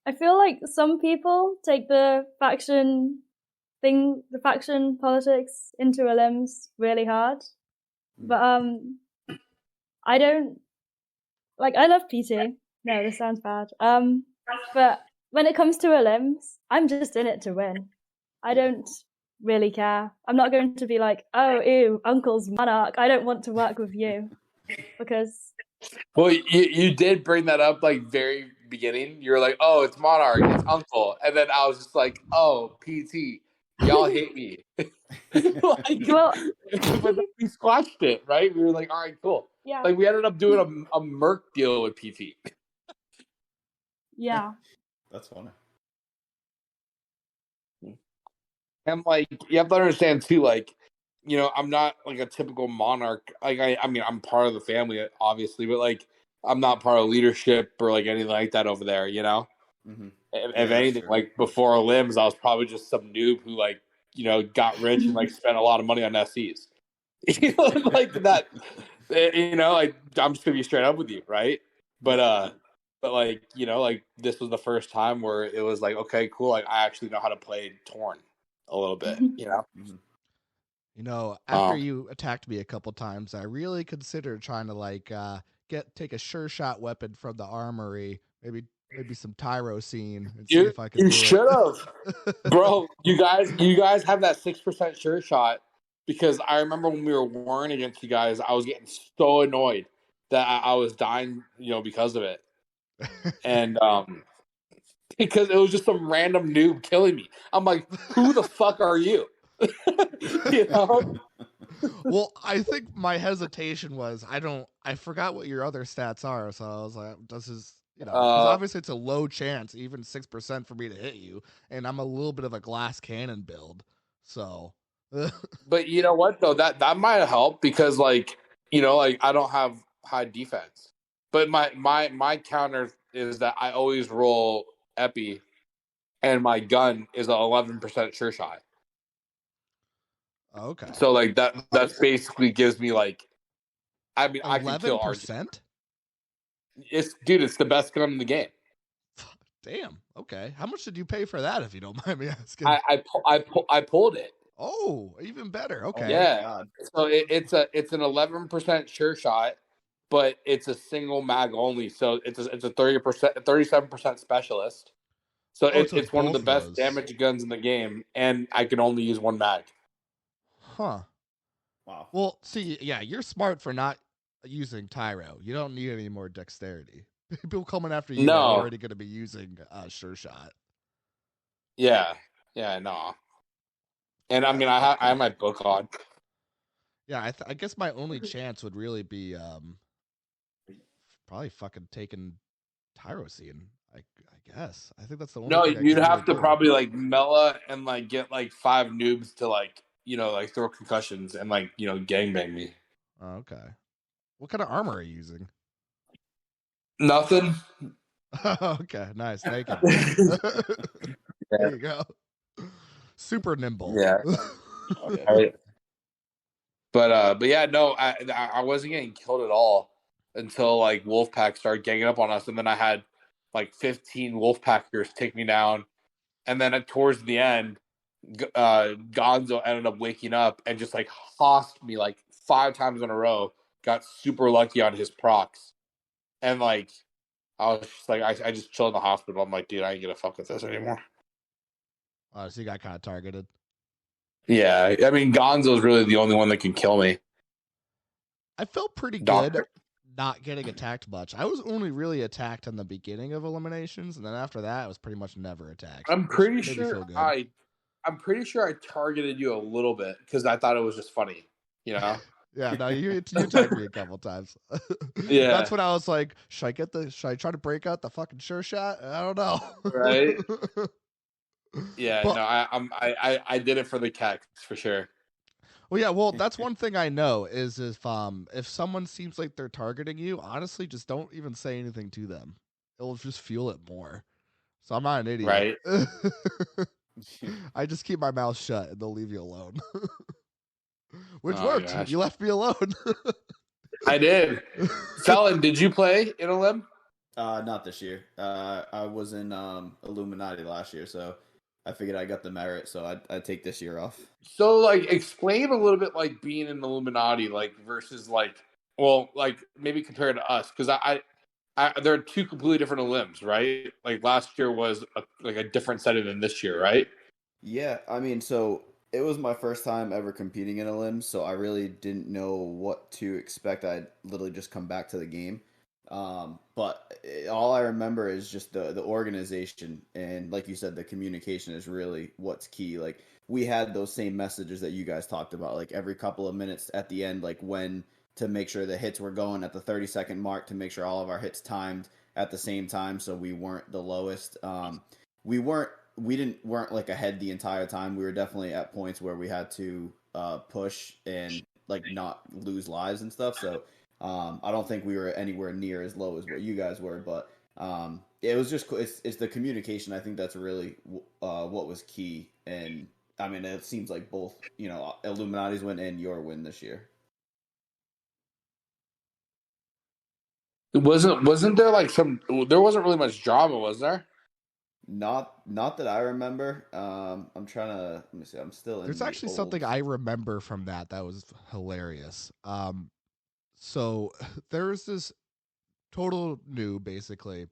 I feel like some people take the faction politics into elims really hard. But I don't like. I love PT. No, this sounds bad. But when it comes to elims, I'm just in it to win. I don't really care. I'm not going to be like, oh, ew, Uncle's Monarch. I don't want to work with you because. Well, you did bring that up like very beginning. You were like, oh, it's Monarch, it's Uncle, and then I was just like, oh, PT, y'all hate me. Well, but then we squashed it, right? We were like, all right, cool. Yeah. Like we ended up doing a Merc deal with PT. Yeah. That's funny. And like you have to understand too, like, I'm not like a typical Monarch. Like I mean, I'm part of the family, obviously, but like I'm not part of leadership or like anything like that over there, Mm-hmm. If anything, like before limbs, I was probably just some noob who like, got rich and like spent a lot of money on SCs. Like that. Like I'm just gonna be straight up with you, right? But like like this was the first time where it was like, okay, cool. Like I actually know how to play Torn a little bit. Mhm. After Um, you attacked me a couple times, I really considered trying to take a sure shot weapon from the armory, maybe some tyrosine, and see you if I could you do it. should have, bro. You guys have that 6% sure shot because I remember when we were warring against you guys, I was getting so annoyed that I was dying, because of it, and because it was just some random noob killing me. I'm like, who the fuck are you? you know? Well, I think my hesitation was I forgot what your other stats are, so I was like, does his because Uh, obviously it's a low chance, even 6% for me to hit you, and I'm a little bit of a glass cannon build, so. but you know what though? That might have helped because like I don't have high defense, but my counter is that I always roll epi, and my gun is an 11% sure shot. Okay, So like that's basically gives me like, I mean, I can kill RG. 11%. It's the best gun in the game. Damn. Okay. How much did you pay for that, if you don't mind me asking? I pulled it. Oh, even better. Oh my Okay. Yeah. god. So it's an 11% sure shot, but it's a single mag only. So it's a 37% specialist. So Oh, so it's it's one of the both of best those. damage guns in the game, and I can only use one mag. Huh. Wow. Well, see, yeah, you're smart for not using Tyro. You don't need any more dexterity. People coming after you are No. already going to be using Sure Shot. Yeah. Yeah. No. And I mean, I have my book on. Yeah, I guess my only chance would really be probably fucking taking Tyrosine. I guess. I think that's the only No, thing I could you'd really have to do. probably like Mela and like get like 5 noobs to like like throw concussions and like gangbang me. Oh, okay. What kind of armor are you using? Nothing. Okay, nice. Naked. yeah. There you go. Super nimble. Yeah. Okay. Right. But yeah, no, I wasn't getting killed at all until like Wolfpack started ganging up on us, and then I had like 15 Wolfpackers take me down, and then towards the end, Gonzo ended up waking up and just like hossed me like 5 times in a row. Got super lucky on his procs, and like I was just like I just chilled in the hospital. I'm like, dude, I ain't gonna fuck with this anymore. So you got kind of targeted. Yeah, I mean Gonzo's really the only one that can kill me. I felt pretty good Doctor. not getting attacked much. I was only really attacked in the beginning of eliminations, and then after that, I was pretty much never attacked, I'm which pretty made me feel sure good. I'm pretty sure I targeted you a little bit because I thought it was just funny, you know? Yeah, no, you attacked me a couple times. That's Yeah, when I was like, should I try to break out the fucking sure shot? I don't right. know. Yeah, no, But I did it for the kegs for sure. well, yeah, well, that's one thing I know is if someone seems like they're targeting you, honestly, just don't even say anything to them. It'll just fuel it more. So I'm not an idiot. Right? I just keep my mouth shut and they'll leave you alone. Which Oh worked. gosh, You left me alone. I did. Felon, did you play in a limb? Not this year. I was in Illuminati last year, so I figured I got the merit, so I'd take this year off. So like, explain a little bit like being in the Illuminati, like versus like, well, like maybe compared to us, because there are two completely different limbs, right? Like last year was like a different setting than this year, right? Yeah, I mean, so it was my first time ever competing in a limb, so I really didn't know what to expect. I'd literally just come back to the game. All I remember is just the organization and, like you said, the communication is really what's key. Like we had those same messages that you guys talked about, like every couple of minutes at the end, like when to make sure the hits were going at the 30-second mark to make sure all of our hits timed at the same time, so we weren't the lowest. We weren't like ahead the entire time. We were definitely at points where we had to push and like not lose lives and stuff. So I don't think we were anywhere near as low as what you guys were, but it was just it's the communication. I think that's really what was key. And I mean, it seems like both Illuminati's win and your win this year. Wasn't there like some? There wasn't really much drama, was there? Not that I remember. I'm trying to let me see. I'm still There's in the actually something old. I remember from that was hilarious. So there's this total noob basically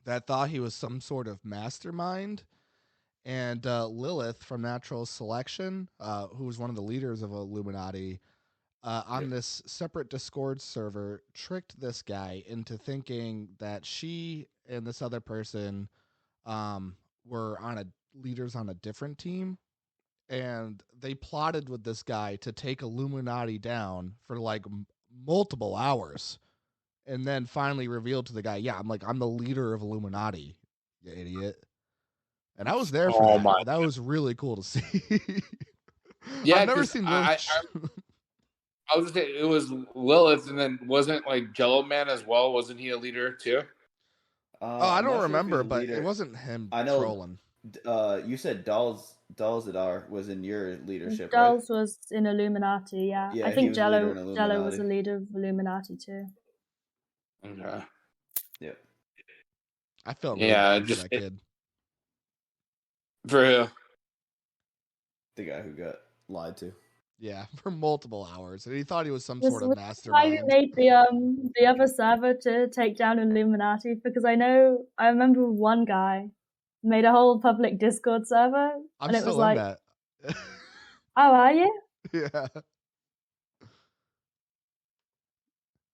that thought he was some sort of mastermind, and Lilith from Natural Selection, who was one of the leaders of Illuminati, on Yep. this separate Discord server, tricked this guy into thinking that she and this other person were on a leaders on a different team, and they plotted with this guy to take Illuminati down for like multiple hours, and then finally revealed to the guy, "Yeah, I'm the leader of Illuminati, you idiot." And I was there for Oh that. my. That was really cool to see. I've Yeah, never because seen Lilith. I was gonna say it was Lilith, and then wasn't like Jello Man as well? Wasn't he a leader too? Oh, I I'm don't not sure if he's remember, a but it leader. wasn't him I know. trolling. You said Dalzadar was in your leadership, right? Dulles was in Illuminati, yeah. I Yeah, he think was a leader in Jello was Illuminati. a leader of Illuminati too. Okay. Yep. I felt really Yeah, bad for that kid. for who? The guy who got lied to. Yeah, for multiple hours, and he thought he was some Was sort of was this the guy who mastermind. made the other server to take down Illuminati? Because I remember one guy made a whole public Discord server, I'm and it was still in like, that. "Oh, are you?" Yeah.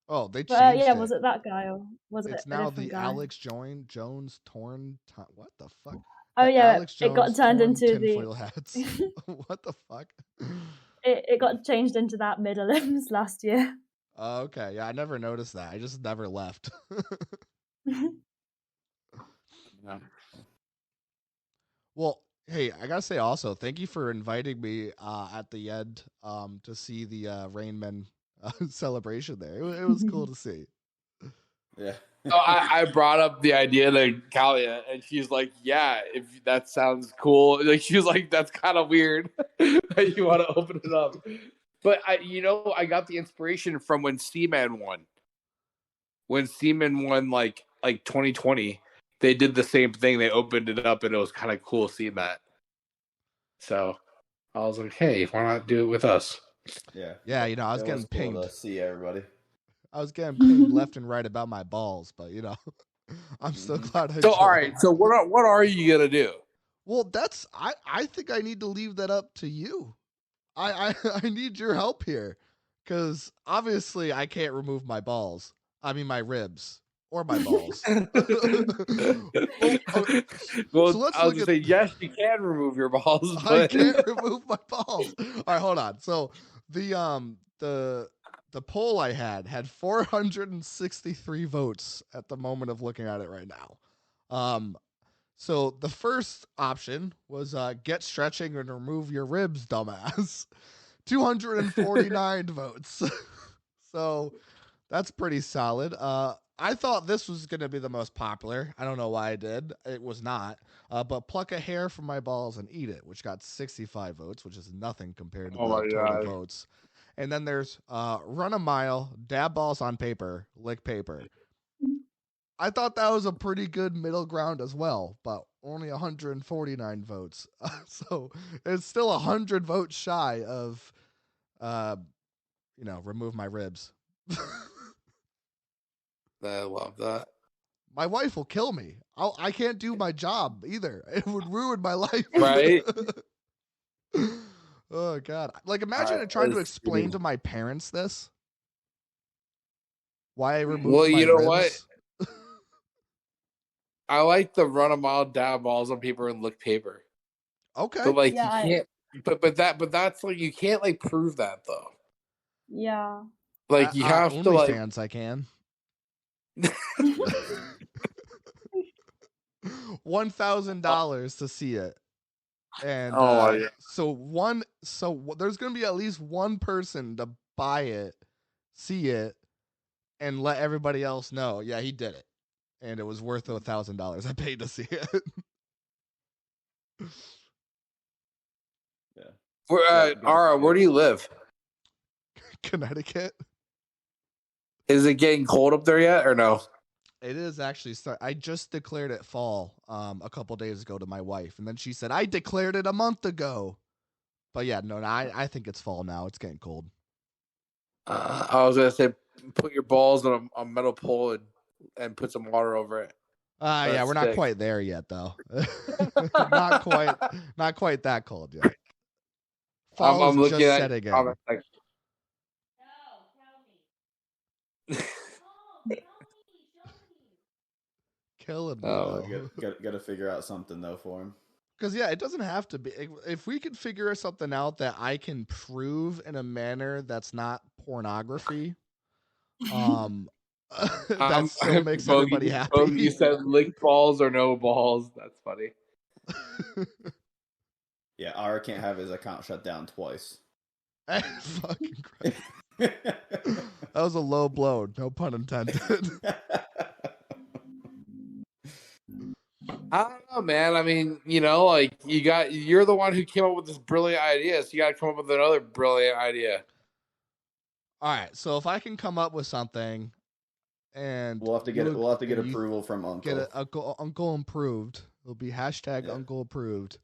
Oh, they But yeah, changed was it. it that guy or was it It's a now different the guy? Alex Jones Torn. What the fuck? Oh The yeah, Alex it got Jones turned Torn into the tinfoil hats. What the fuck? it got changed into that middle limbs last year. Oh, okay, yeah, I never noticed that. I just never left. Yeah. Well, hey, I gotta say also, thank you for inviting me at the end to see the Rainman celebration there. It was cool to see. Yeah. So I brought up the idea to Kalia, and she's like, "Yeah, if that sounds cool." Like she was like, "That's kind of weird that you want to open it up." But I got the inspiration from when Seaman won. When Seaman won, like 2020, they did the same thing. They opened it up, and it was kind of cool seeing that. So I was like, "Hey, why not do it with us?" Yeah. Yeah, I was It was getting cool to pinged. see everybody. I was getting pinged left and right about my balls, but I'm so Hmm. glad I So all joined. right, so what are you gonna do? Well, I think I need to leave that up to you. I need your help here, because obviously I can't remove my balls. I mean my ribs or my balls. Well, so Well, let's I was look just at. say yes, you can remove your balls, I but can't remove my balls. All right, hold on. So the poll I had 463 votes at the moment of looking at it right now. So the first option was get stretching and remove your ribs, dumbass. 249 votes. So that's pretty solid. I thought this was going to be the most popular. I don't know why I did. It was not. But pluck a hair from my balls and eat it, which got 65 votes, which is nothing compared to oh the my total god, votes. And then there's run a mile, dab balls on paper, lick paper. I thought that was a pretty good middle ground as well, but only 149 votes. So it's still 100 votes shy of, uh, remove my ribs. I love that. My wife will kill me. I can't do my job either. It would ruin my life. Right? Oh god! Like All imagine right, trying to let's explain see. to my parents this. Why I removed Well, my you know what? ribs. I like the run a mile, dab balls on paper, and lick paper. Okay. But like Yeah, you can't. But that's like you can't like prove that though. yeah. Like you have to like. OnlyFans I can. $1,000 to see it. And Oh yeah. so there's gonna be at least one person to buy it, see it, and let everybody else know. Yeah, he did it, and it was worth $1,000 I paid to see it. Yeah. Where, Gotta Ara, see where it. do you live? Connecticut. Is it getting cold up there yet, or no? It is actually I just declared it fall a couple days ago to my wife, and then she said I declared it a month ago. But yeah, no, I think it's fall now. It's getting cold. I was gonna say, put your balls on a metal pole and put some water over it. Yeah, we're not sick. quite there yet, though. not quite that cold yet. Fall I'm is looking just at setting in. comments like, Killing me oh, though. Got to figure out something though for him. Because yeah, it doesn't have to be. If we could figure something out that I can prove in a manner that's not pornography, that still makes everybody happy. Bogey said lick balls or no balls. That's funny. Yeah, Ara can't have his account shut down twice. Fucking Christ. That was a low blow, no pun intended. I don't know, man. I mean, like you're the one who came up with this brilliant idea, so you got to come up with another brilliant idea. All right, so if I can come up with something, and we'll have to get approval from Uncle. Get Uncle approved. It'll be hashtag Uncle approved,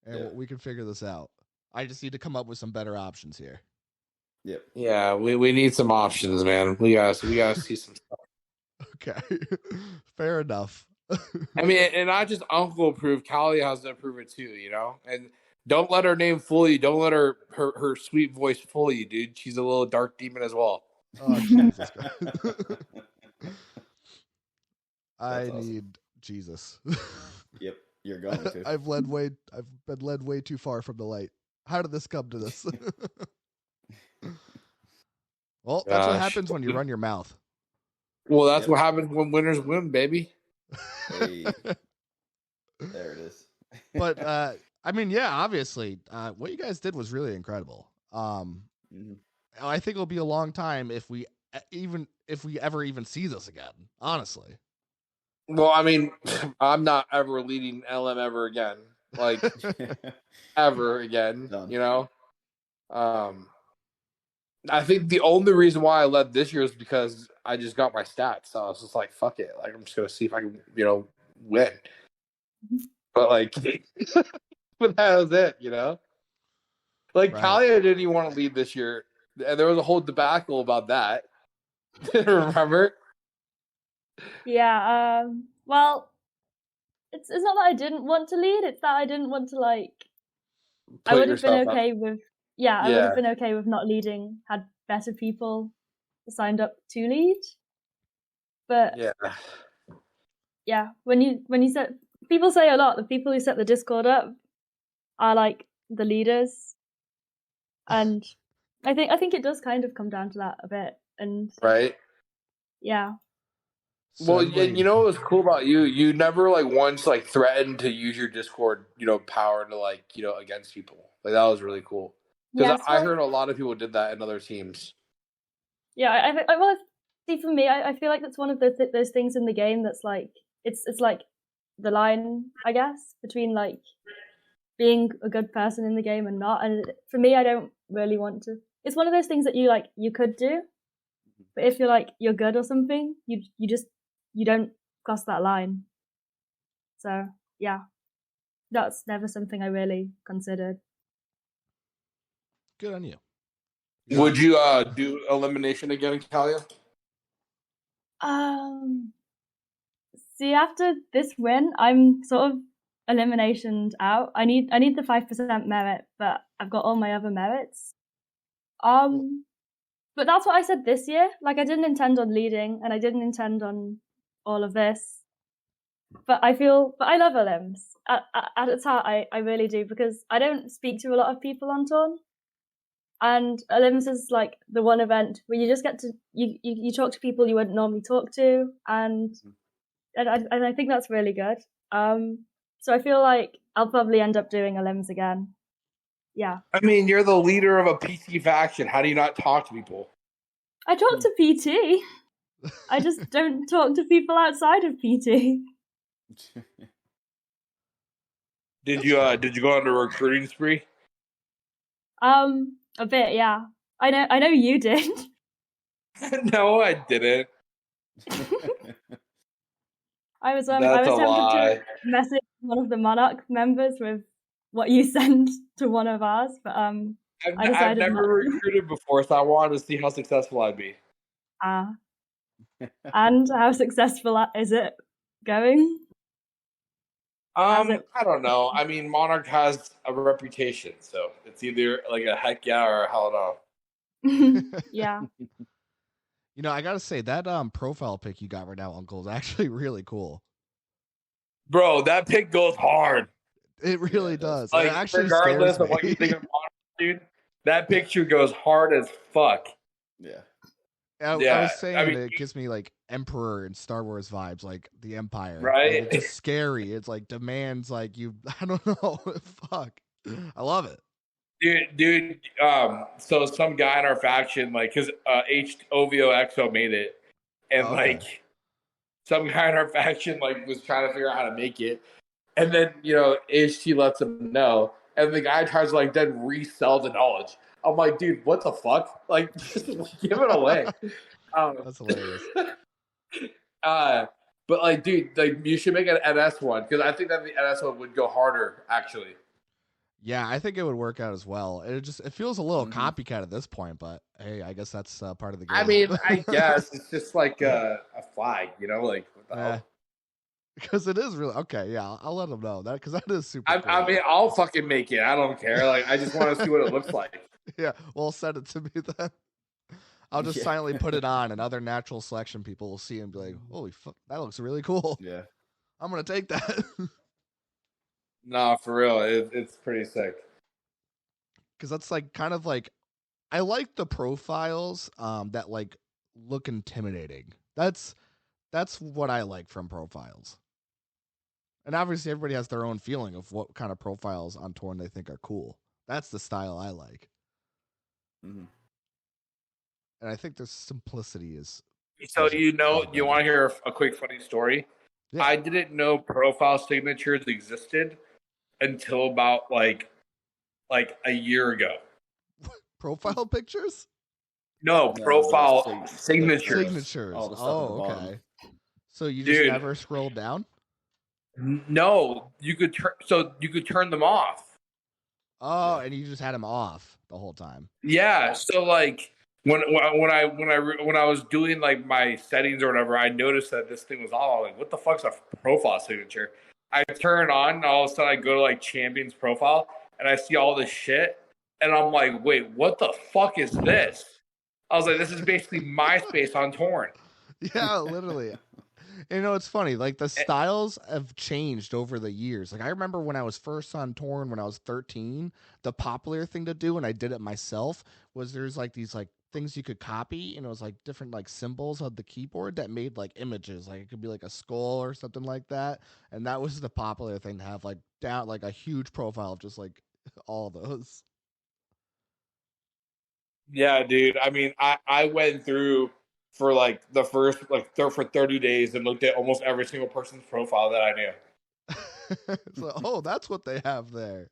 and we can figure this out. I just need to come up with some better options here. Yep. Yeah, we need some options, man. We gotta see some stuff. Okay, fair enough. I mean, and not just Uncle approve. Kalaya has to approve it too, And don't let her name fool you. Don't let her sweet voice fool you, dude. She's a little dark demon as well. Oh Jesus Christ! I need Jesus. Yep, you're going to. I've been led way too far from the light. How did this come to this? Well, that's what happens when you run your mouth. Well, that's what happens when winners win, baby. Hey. There it is. But I mean, yeah, obviously, what you guys did was really incredible. I think it'll be a long time if we ever even see this again. Honestly. Well, I mean, I'm not ever leading LM ever again, like ever again. Done. I think the only reason why I led this year is because I just got my stats. So I was just like, fuck it. Like, I'm just going to see if I can, win. But, like, but that was it, Like, right. Kalaya didn't even want to lead this year. And there was a whole debacle about that. Remember? Yeah. Well, it's not that I didn't want to lead. It's that I didn't want to, like... I would have been okay with... Yeah, I would have been okay with not leading, had better people signed up to lead. But yeah, when you set, people say a lot, the people who set the Discord up are like the leaders. And I think it does kind of come down to that a bit. And right. Yeah. Well, and you know what was cool about you? You never like once like threatened to use your Discord, power to like, against people. Like that was really cool. Because I heard a lot of people did that in other teams. Yeah, I see. For me, I feel like that's one of those things in the game that's like it's like the line, I guess, between like being a good person in the game and not. And for me, I don't really want to. It's one of those things that you could do, but if you're good or something, you don't cross that line. So yeah, that's never something I really considered. Good on you. Would you do elimination again, Kalaya? See, after this win, I'm sort of eliminationed out. I need the 5% merit, but I've got all my other merits. But that's what I said this year. Like I didn't intend on leading, and I didn't intend on all of this. But I love Elims. At its heart, I really do, because I don't speak to a lot of people on Torn. And Elims is like the one event where you just get to you talk to people you wouldn't normally talk to, and I think that's really good. So I feel like I'll probably end up doing Elims again. Yeah. I mean, you're the leader of a PT faction. How do you not talk to people? I talk to PT. I just don't talk to people outside of PT. Did you go on a recruiting spree? A bit, yeah. I know you did. No, I didn't. I was That's a tempted lie. to message one of the Monarch members with what you sent to one of ours, but I I've decided not never recruited before, so I wanted to see how successful I'd be. to. And how successful is it going? I don't know. I mean, Monarch has a reputation, so it's either like a heck yeah or a hell no. Yeah. You know, I gotta say that profile pic you got right now, Uncle, is actually really cool. Bro, that pic goes hard. It really does. Like, it actually regardless scares of me. what you think of Monarch, dude, that picture goes hard as fuck. Yeah. I Yeah, was saying I mean, it gives me like Emperor and Star Wars vibes, like the Empire. Right? Like, it's just scary. It's like demands like you. I don't know. Fuck. I love it. Dude. So some guy in our faction, like, cause HOVOXO made it, and Oh, okay. like, some guy in our faction like was trying to figure out how to make it, and then HT lets him know, and the guy tries to like then resell the knowledge. I'm like, dude, what the fuck? Like, just give it away. That's hilarious. But like, dude, like you should make an NS one because I think that the NS one would go harder actually. Yeah, I think it would work out as well. It feels a little copycat at this point, but hey, I guess that's part of the game. I mean, I guess it's just like a flag, like what the hell? Because it is really okay. Yeah, I'll let them know that because that is super. Cool. I mean, I'll fucking make it. I don't care. Like, I just want to see what it looks like. Yeah, well, send it to me then. I'll just silently put it on, and other natural selection people will see and be like, "Holy fuck, that looks really cool." Yeah, I'm gonna take that. No, for real, it's pretty sick. Because that's like kind of like, I like the profiles that like look intimidating. That's what I like from profiles. And obviously, everybody has their own feeling of what kind of profiles on Torn they think are cool. That's the style I like. Mm-hmm. And I think the simplicity is. So you want to hear a quick funny story? Yeah. I didn't know profile signatures existed until about like a year ago. Profile pictures? No, profile signatures. Signatures. Oh, okay. So you just never scrolled down? No, you could turn them off. Oh, and you just had them off the whole time. Yeah. So like when I was doing like my settings or whatever, I noticed that this thing was all like, what the fuck's a profile signature? I turn it on, and all of a sudden I go to like Champion's profile, and I see all this shit, and I'm like, wait, what the fuck is this? I was like, this is basically MySpace on Torn. Yeah, literally. It's funny. Like the styles have changed over the years. Like I remember when I was first on Torn when I was 13, the popular thing to do, and I did it myself, was there's like these like things you could copy, and it was like different like symbols on the keyboard that made like images. Like it could be like a skull or something like that. And that was the popular thing to have like down like a huge profile of just like all those. Yeah, dude. I mean, I went through for like the first for 30 days and looked at almost every single person's profile that I knew. So, that's what they have there.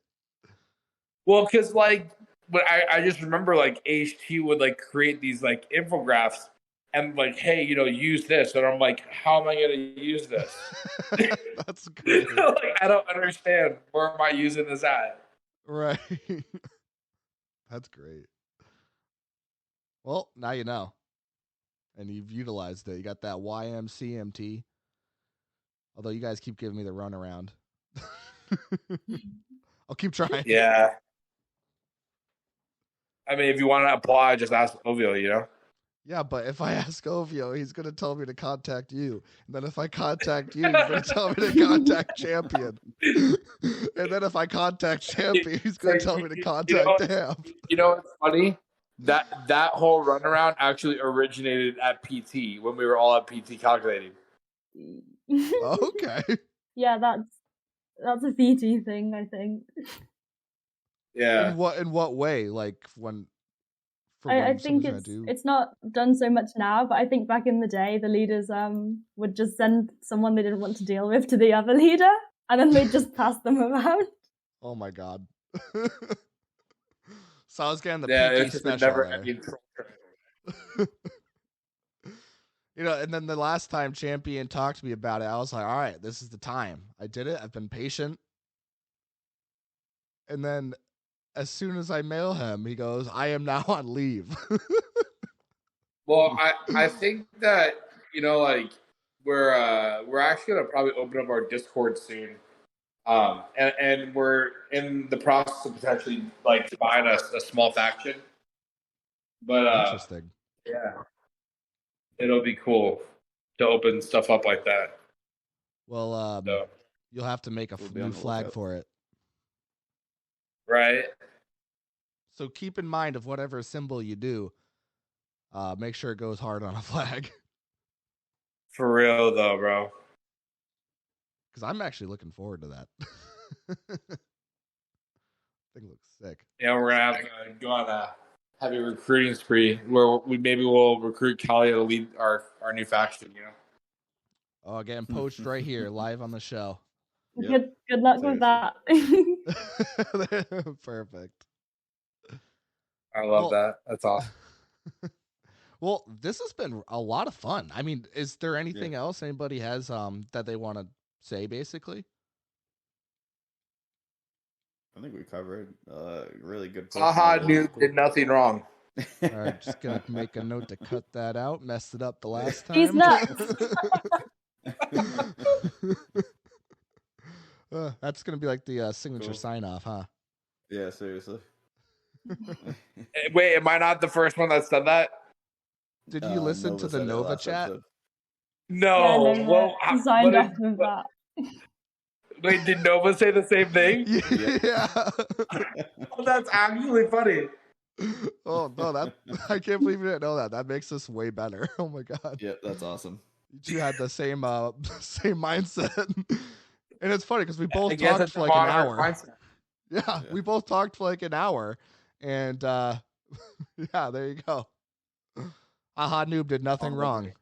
Well, because like, but I just remember like HT would like create these like infographics and like, hey, use this, and I'm like, how am I gonna use this? That's great. Like, I don't understand. Where am I using this at? Right. That's great. Well, now you know. And you've utilized it. You got that YMCMT. Although you guys keep giving me the runaround. I'll keep trying. Yeah. I mean, if you want to apply, just ask Ovio, Yeah, but if I ask Ovio, he's going to tell me to contact you. And then if I contact you, he's going to tell me to contact Champion. And then if I contact Champion, he's going to tell me to contact Damn. You know what's funny? That whole runaround actually originated at PT when we were all at PT calculating. Okay. Yeah, that's a PT thing, I think. Yeah. In what way? Like when? I think it's not done so much now, but I think back in the day, the leaders would just send someone they didn't want to deal with to the other leader, and then they'd just pass them around. Oh my god. So I was getting the PT special there. And then the last time Champion talked to me about it, I was like, all right, this is the time. I did it. I've been patient. And then as soon as I mail him, he goes, I am now on leave. Well, I think that like we're actually gonna probably open up our Discord soon. And we're in the process of potentially like buying a small faction. But Interesting. yeah, it'll be cool to open stuff up like that. Well, So you'll have to make a We'll be new on the flag lookout. for it. right. So keep in mind of whatever symbol you do, make sure it goes hard on a flag. For real though, bro. Because I'm actually looking forward to that. Thing looks sick. Yeah, we're gonna have to go on a heavy recruiting spree where we'll recruit Kalaya to lead our new faction. Oh, getting poached right here, live on the show. Yep. Good luck with Seriously. that. Perfect. I love Well- that. That's awesome. Well, this has been a lot of fun. I mean, is there anything else anybody has that they want to say, basically? I think we covered really good. Haha, personal dude did nothing wrong. All right, just gonna make a note to cut that out. Messed it up the last time. He's nuts. That's gonna be like the signature Cool. sign off, huh? Yeah, seriously. Wait, am I not the first one that said that? Did you listen Nova to the said it Nova last chat? episode. No. Yeah, Well, he signed what off with that. wait, did Nova say the same thing? Yeah. Oh, that's actually funny. Oh no, that I can't believe you didn't know that. That makes this way better. Oh my god. Yeah, that's awesome. You two had the same same mindset. And it's funny because we I both guess talked it's for like an modern hour. mindset. Yeah, we both talked for like an hour. And yeah, there you go. Aha Noob did nothing wrong.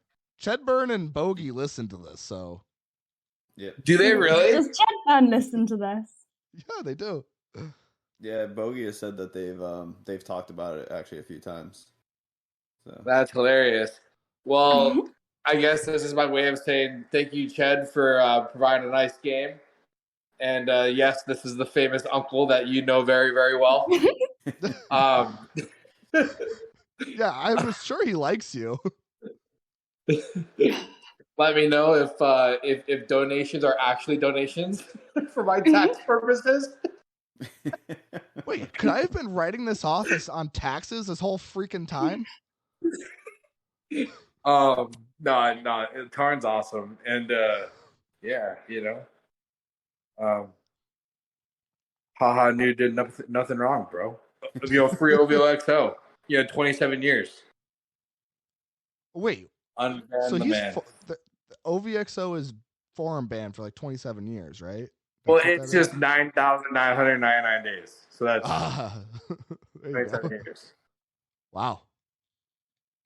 Chedburn and Bogey listened to this, so Yeah, Do they really? Does Chad listen to this? yeah, they do. yeah. Bogey has said that they've talked about it actually a few times. So That's hilarious. Well, I guess this is my way of saying thank you, Ched, for providing a nice game. And yes, this is the famous uncle that you know very, very well. Yeah, I was sure he likes you. Let me know if donations are actually donations for my tax purposes. Wait, could I have been writing this off as on taxes this whole freaking time? No, Tarn's awesome, and yeah, haha, new did nothing wrong, bro. Free OVOXO. 27 years. Wait, Unban so the he's man. the OVXO is forum banned for like 27 years, right? Well, That's what it's that is? just 9,999 days. So that's There you 27 go. years. Wow.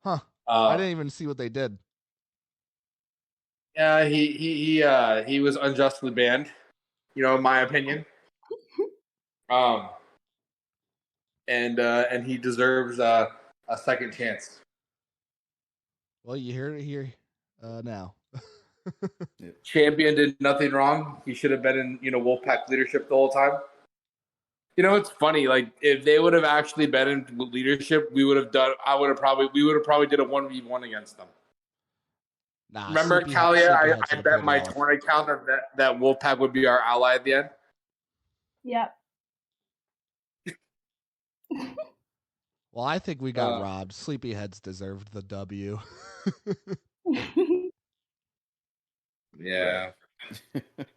Huh. I didn't even see what they did. Yeah, he was unjustly banned. In my opinion. And he deserves a second chance. Well, you hear it here now. Champion did nothing wrong. He should have been in Wolfpack leadership the whole time. It's funny. Like if they would have actually been in leadership, we would have probably did a 1v1 against them. Nah, Remember, Sleepyhead Kalia? I should have bet pulled my it off. torn account that Wolfpack would be our ally at the end. Yep. Well, I think we got robbed. Sleepyheads deserved the W. Yeah.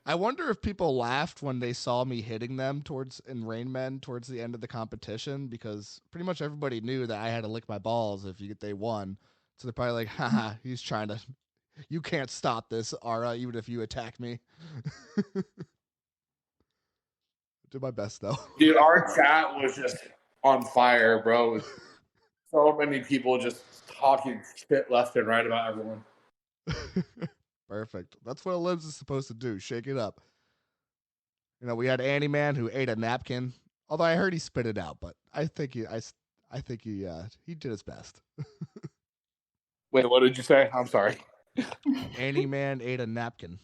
I wonder if people laughed when they saw me hitting them in Rain Men towards the end of the competition, because pretty much everybody knew that I had to lick my balls if they won. So they're probably like, haha, he's trying to. You can't stop this, Ara, even if you attack me. Did my best though. Dude, our chat was just on fire, bro. So many people just talking shit left and right about everyone. Perfect. That's what Libs is supposed to do. Shake it up. We had Annie Man who ate a napkin. Although I heard he spit it out, but I think he did his best. Wait, what did you say? I'm sorry. Annie Man ate a napkin,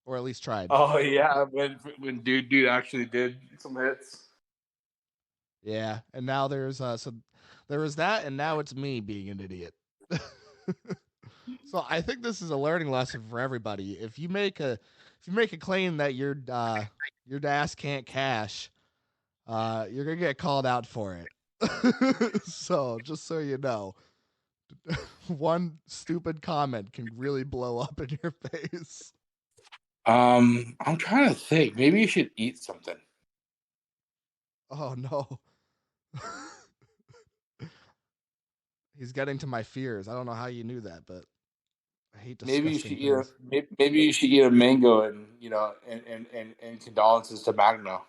or at least tried. Oh yeah, when dude actually did some hits. Yeah, and now there's so there was that, and now it's me being an idiot. So I think this is a learning lesson for everybody. If you make a claim that your ass can't cash, you're gonna get called out for it. So just so you know, one stupid comment can really blow up in your face. I'm trying to think. Maybe you should eat something. Oh no. He's getting to my fears. I don't know how you knew that, but I hate Maybe you should disgusting eat a things. maybe you should eat a mango and and condolences to Magno.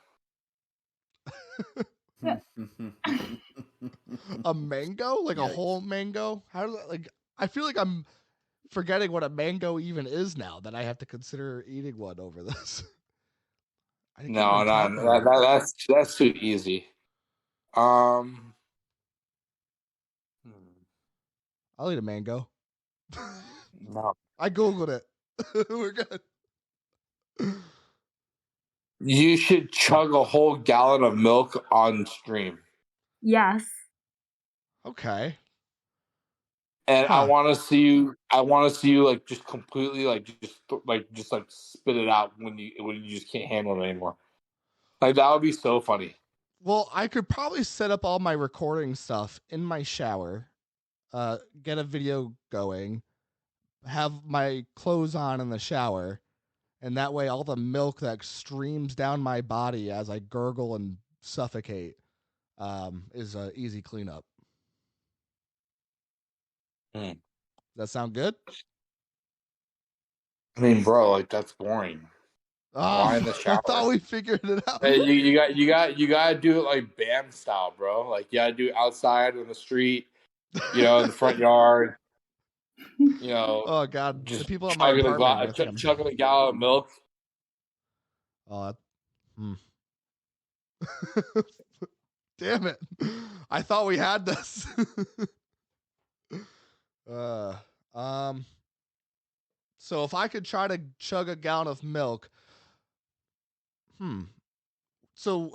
A mango? Like a whole Yikes. mango? How does that like I feel like I'm forgetting what a mango even is now that I have to consider eating one over this. I can't No, even no, tackle one. that's too easy. Um, I'll eat a mango. no. I googled it. We're good. You should chug a whole gallon of milk on stream. Yes. Okay. And Huh. I want to see you like just completely like spit it out when you just can't handle it anymore. Like that would be so funny. Well, I could probably set up all my recording stuff in my shower, get a video going, have my clothes on in the shower, and that way all the milk that streams down my body as I gurgle and suffocate is a easy cleanup. Hmm. Does that sound good? I mean, bro, like that's boring. Why in Oh, the I shower? thought we figured it out. Hey, you gotta do it like Bam style, bro. Like you gotta do it outside on the street, in the front yard. Oh God, the Just people at my chugging apartment, I think I'm. chugging a gallon of milk. Oh, hmm. Damn it! I thought we had this. uh, um. So if I could try to chug a gallon of milk, hmm. So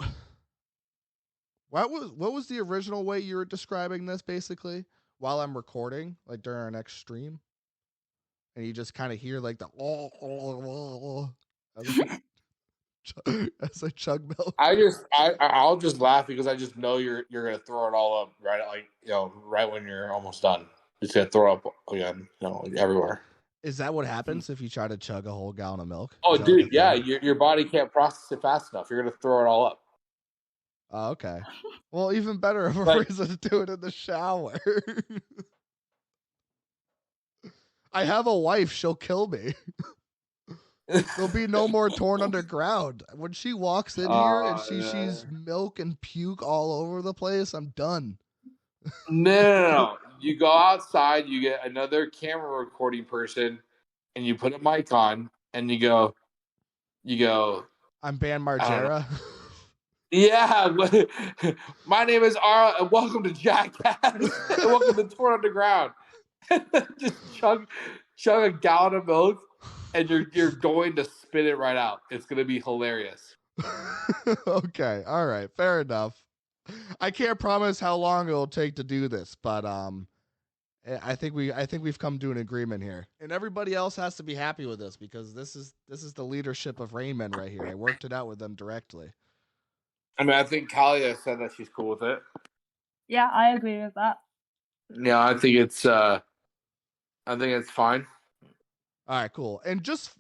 what was the original way you were describing this? Basically, while I'm recording, like during our next stream, and you just kind of hear like the as as I chug milk. I'll just laugh because I just know you're gonna throw it all up right right when you're almost done. It's gonna throw up again, like everywhere. Is that what happens if you try to chug a whole gallon of milk? Oh, Is that like a dude, yeah, thing? your body can't process it fast enough. You're gonna throw it all up. Oh, okay. Well, even better of a Like, reason to do it in the shower. I have a wife. She'll kill me. There'll be no more torn underground. When she walks in here and she yeah. sees milk and puke all over the place, I'm done. No. You go outside, you get another camera recording person, and you put a mic on, and you go. I'm Ban I don't know. Margera. Yeah, my name is Ara, and welcome to Jackass, and welcome to Tour Underground. Just chug a gallon of milk, and you're going to spit it right out. It's gonna be hilarious. Okay, all right, fair enough. I can't promise how long it'll take to do this, but I think we've come to an agreement here, and everybody else has to be happy with this because this is the leadership of Rain Men right here. I worked it out with them directly. I mean, I think Kalaya said that she's cool with it. Yeah, I agree with that. Yeah, I think it's fine. All right, cool. And just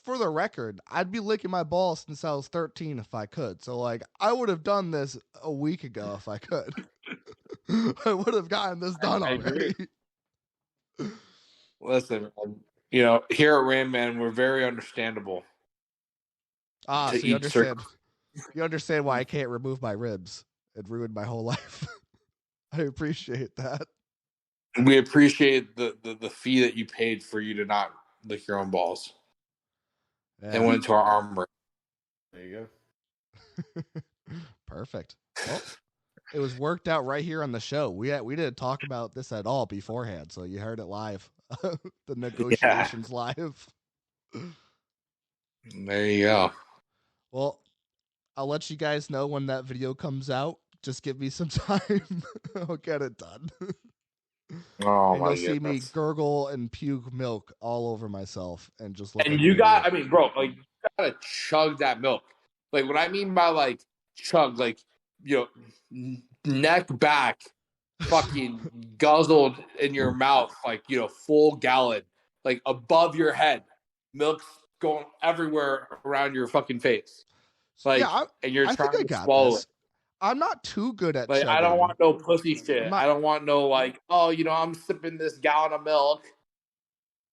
for the record, I'd be licking my balls since I was 13 if I could. So like, I would have done this a week ago if I could. I would have gotten this done I agree. already. Listen, here at Rain Man, we're very understandable Ah, to so you each understand. You understand why I can't remove my ribs. It ruined my whole life. I appreciate that. We appreciate the fee that you paid for you to not lick your own balls. It Yeah. went to our armory. There you go. Perfect. Well, It was worked out right here on the show. We didn't talk about this at all beforehand, so you heard it live. The negotiations live. There you go. Well, I'll let you guys know when that video comes out. Just give me some time. I'll get it done. Oh And my you'll see me goodness. gurgle and puke milk all over myself and just look And like you an got, idiot. I mean, bro, like you gotta chug that milk. Like what I mean by like chug, like neck back, fucking guzzled in your mouth, like full gallon, like above your head, milk's going everywhere around your fucking face, Yeah, like, and you're I think trying I to got swallow this. it. I'm not too good at Like I don't chugging. want no pussy I'm shit. I not. don't want no like, oh, I'm sipping this gallon of milk.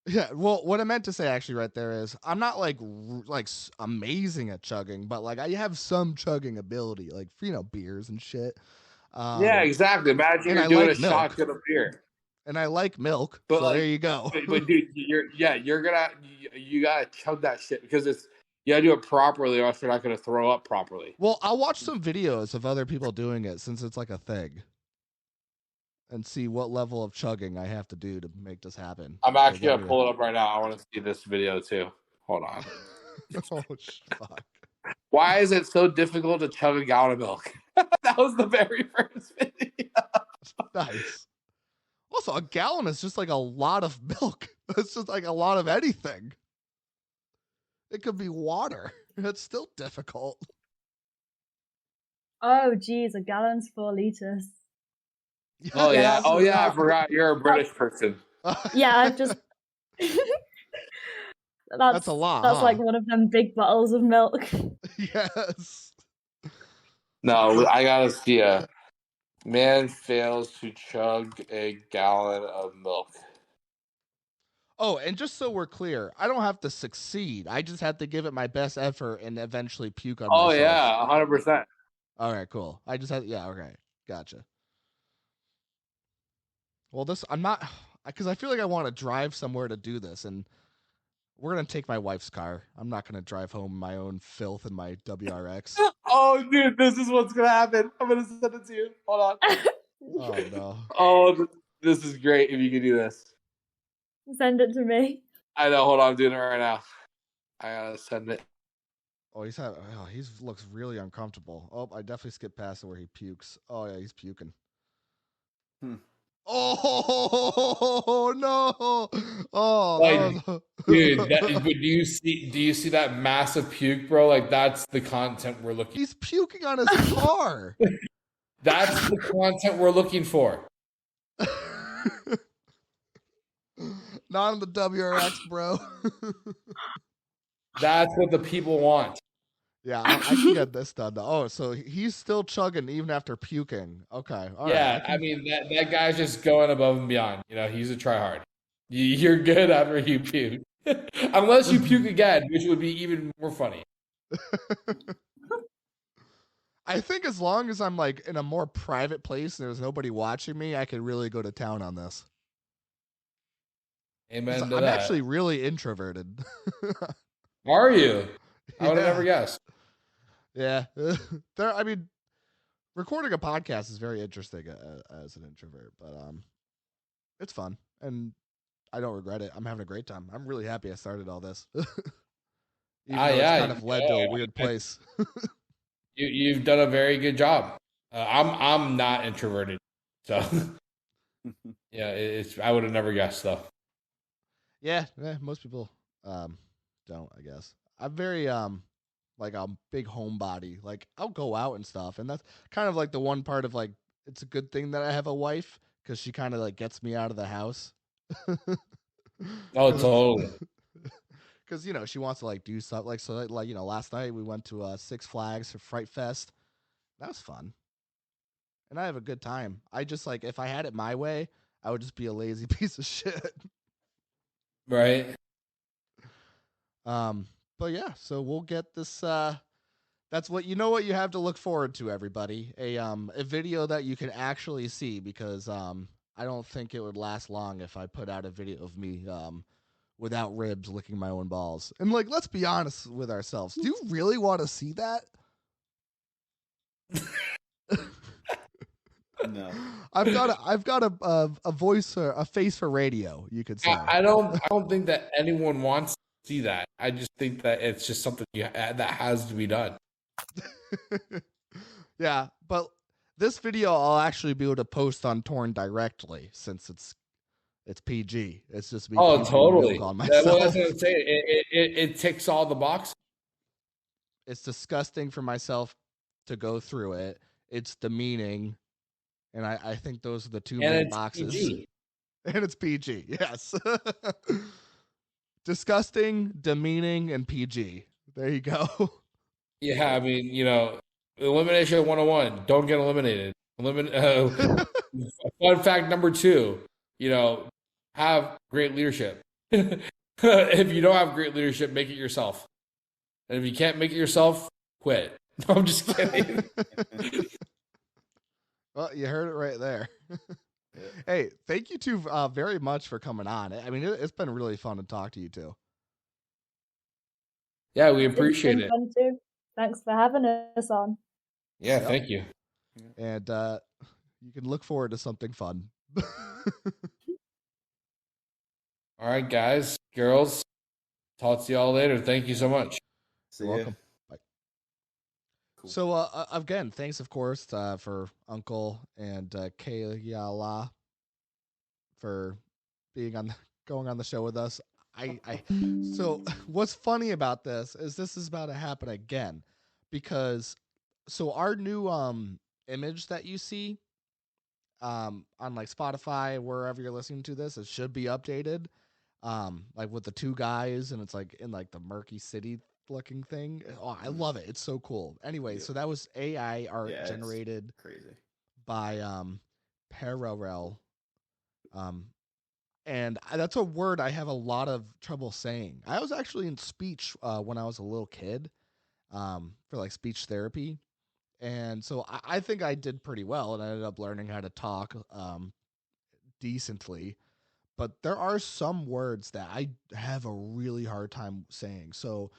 Yeah, well, what I meant to say actually right there is I'm not like amazing at chugging, but like I have some chugging ability, like for, beers and shit. Yeah, Um, exactly. Imagine and you're I doing a like milk, shotgun of beer. and I like milk, But so there like, you go. but dude, you're gonna you gotta chug that shit because you gotta do it properly, or else you're not gonna throw up properly. Well, I'll watch some videos of other people doing it since it's like a thing, and see what level of chugging I have to do to make this happen. I'm Like actually I gonna need pull it up right now. I want to see this video too. Hold on. oh fuck! Why is it so difficult to chug a gallon of milk? That was the very first video. Nice. Also, a gallon is just like a lot of milk. It's just like a lot of anything. It could be water. It's still difficult. Oh, geez, a gallon's 4 liters. Oh Yeah, yeah. that's Oh a yeah. I lot. forgot you're a British person. Yeah, I've just. That's a lot, That's huh? like one of them big bottles of milk. Yes. No, I gotta see a man fails to chug a gallon of milk. Oh, and just so we're clear, I don't have to succeed. I just have to give it my best effort and eventually puke on Oh myself. yeah, 100%. All right, cool. I just had, yeah, okay. Gotcha. Well, I'm not, because I feel like I want to drive somewhere to do this, and we're going to take my wife's car. I'm not going to drive home my own filth in my WRX. Oh, dude, this is what's gonna happen. I'm gonna send it to you. Hold on. Oh, no. Oh, this is great if you can do this. Send it to me. I know. Hold on, I'm doing it right now. I gotta send it. Oh, he looks really uncomfortable. Oh, I definitely skipped past it where he pukes. Oh, yeah, he's puking. Oh no! Oh, Like, dude, do you see that massive puke, bro? Like that's the content we're looking. He's puking on his car. That's the content we're looking for. Not on the WRX, bro. That's what the people want. Yeah, I can get this done. Oh, so he's still chugging even after puking. Okay, all Yeah, right. I mean that guy's just going above and beyond. He's a tryhard. You're good after you puke, unless you puke again, which would be even more funny. I think as long as I'm like in a more private place and there's nobody watching me, I could really go to town on this. Amen to I'm that. actually really introverted. Are you? I would have Yeah. never guessed. Yeah. I mean, recording a podcast is very interesting as an introvert, but it's fun and I don't regret it. I'm having a great time. I'm really happy I started all this. Even though it's kind of led to a weird place. You've done a very good job. I'm not introverted, so yeah, I would have never guessed though. Yeah, most people don't, I guess. I'm very like a big homebody. Like I'll go out and stuff, and that's kind of like the one part of like it's a good thing that I have a wife because she kind of like gets me out of the house. Oh, totally. Because she wants to like do stuff like so like last night we went to Six Flags for Fright Fest. That was fun, and I have a good time. I just like if I had it my way, I would just be a lazy piece of shit. Right. But yeah, so we'll get this that's what you have to look forward to, everybody. A video that you can actually see because I don't think it would last long if I put out a video of me without ribs licking my own balls. And like let's be honest with ourselves. Do you really want to see that? No. I've got a voice for a face for radio, you could say. I don't think that anyone wants to see that. I just think that it's just something that has to be done. Yeah, but this video I'll actually be able to post on Torn directly since it's PG. It's just me Oh, puking milk totally. on Well, that's myself. what I'm saying. It ticks all the boxes. It's disgusting for myself to go through it. It's demeaning, and I think those are the two And main it's boxes. PG. And it's PG, yes. Disgusting, demeaning, and PG. There you go. Yeah, I mean, elimination 101. Don't get eliminated. Fun fact number two, have great leadership. If you don't have great leadership, make it yourself. And if you can't make it yourself, quit. No, I'm just kidding. Well, you heard it right there. Yeah. Hey, thank you two very much for coming on. I mean, it's been really fun to talk to you two. Yeah, we It's appreciate been it. fun too. Thanks for having us on. Yeah, Yep. thank you. And you can look forward to something fun. All right, guys, girls, talk to y'all later. Thank you so much. See You're ya. welcome. Bye. Cool. So again, thanks of course for Uncle and Kalaya for being going on the show with us. So what's funny about this is about to happen again, because so our new image that you see on like Spotify, wherever you're listening to this, it should be updated. Like with the two guys, and it's like in like the murky city looking thing. Oh, I love it. It's so cool. Anyway, Yeah. so that was AI art Yeah, it's generated crazy. by Parallel. And that's a word I have a lot of trouble saying. I was actually in speech when I was a little kid, for like speech therapy. And so I think I did pretty well, and I ended up learning how to talk decently. But there are some words that I have a really hard time saying. So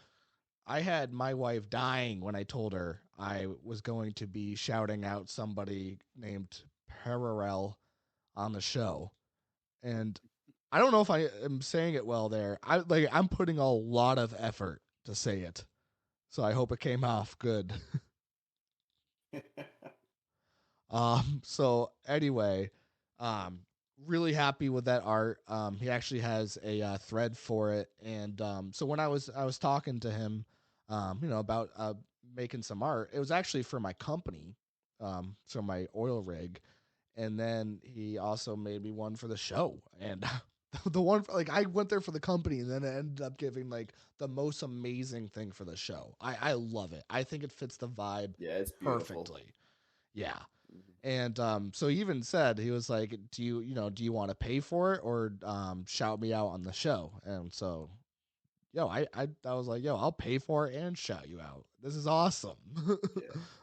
I had my wife dying when I told her I was going to be shouting out somebody named Parallel on the show. And I don't know if I am saying it well there. I'm putting a lot of effort to say it. So I hope it came off good. So anyway, um, really happy with that art. He actually has a thread for it, and so when I was talking to him, about making some art, it was actually for my company, so my oil rig, and then he also made me one for the show, and the one for, like I went there for the company, and then it ended up giving like the most amazing thing for the show. I love it. I think it fits the vibe Yeah, it's beautiful. perfectly. Yeah. And so he even said, he was like, do you want to pay for it or shout me out on the show? And so, I was like, I'll pay for it and shout you out. This is awesome. Yeah.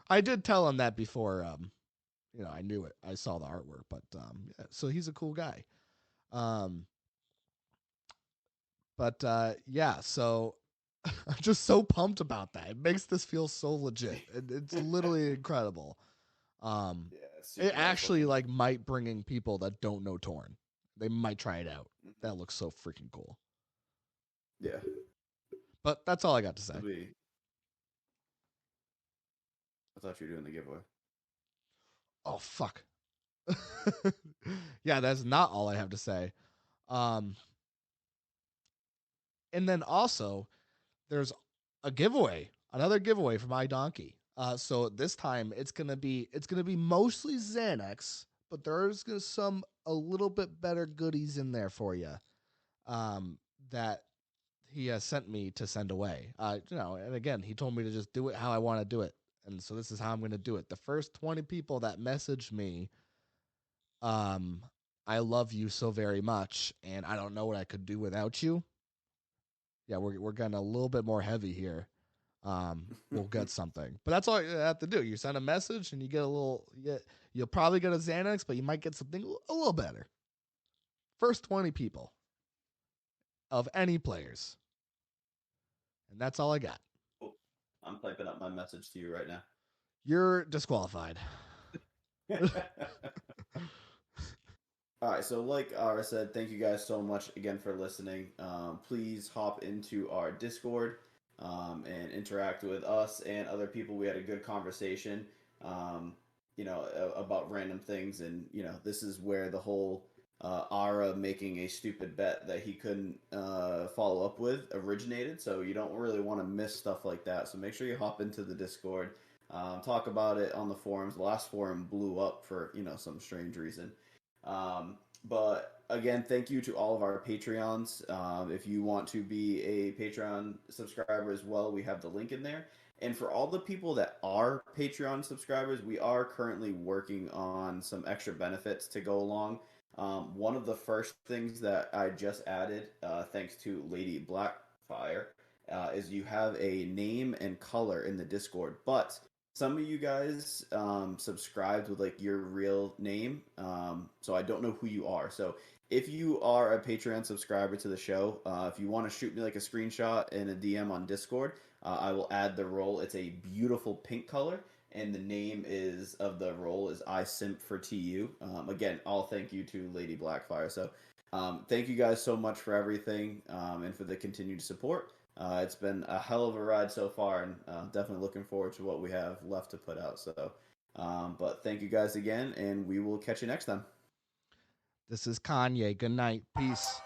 I did tell him that before, I knew it. I saw the artwork, but yeah, so he's a cool guy. Um, but yeah, so I'm just so pumped about that. It makes this feel so legit. It's literally incredible. Yeah, it's super It nice actually looking. like might bring in people that don't know Torn. They might try it out. Mhm. That looks so freaking cool. Yeah. But that's all I got to say. It'll be... I thought you were doing the giveaway. Oh fuck. Yeah, that's not all I have to say. Um and then also there's a giveaway, another giveaway for my donkey. So this time it's gonna be mostly Xanax, but there's gonna some a little bit better goodies in there for you. That he has sent me to send away. And again, he told me to just do it how I want to do it. And so this is how I'm going to do it. The first 20 people that message me, um, I love you so very much, and I don't know what I could do without you. Yeah, we're getting a little bit more heavy here. We'll get something, but that's all you have to do. You send a message, and you get a little. You'll probably get a Xanax, but you might get something a little better. First 20 people of any players, and that's all I got. Cool. I'm typing up my message to you right now. You're disqualified. All right, so like Ara said, thank you guys so much again for listening. Please hop into our Discord and interact with us and other people. We had a good conversation, um, about random things, and this is where the whole Ara making a stupid bet that he couldn't follow up with originated. So you don't really want to miss stuff like that. So make sure you hop into the Discord, talk about it on the forums. The last forum blew up for some strange reason. But again, thank you to all of our Patreons. If you want to be a Patreon subscriber as well, we have the link in there. And for all the people that are Patreon subscribers, we are currently working on some extra benefits to go along. One of the first things that I just added, thanks to Lady Blackfire, is you have a name and color in the Discord, but some of you guys subscribed with like your real name, so I don't know who you are. So if you are a Patreon subscriber to the show, if you want to shoot me like a screenshot and a DM on Discord, I will add the role. It's a beautiful pink color, and the name is of the role is I Simp for TU. Again, all thank you to Lady Blackfire. So thank you guys so much for everything and for the continued support. It's been a hell of a ride so far, and definitely looking forward to what we have left to put out. So, but thank you guys again, and we will catch you next time. This is Kanye. Good night. Peace.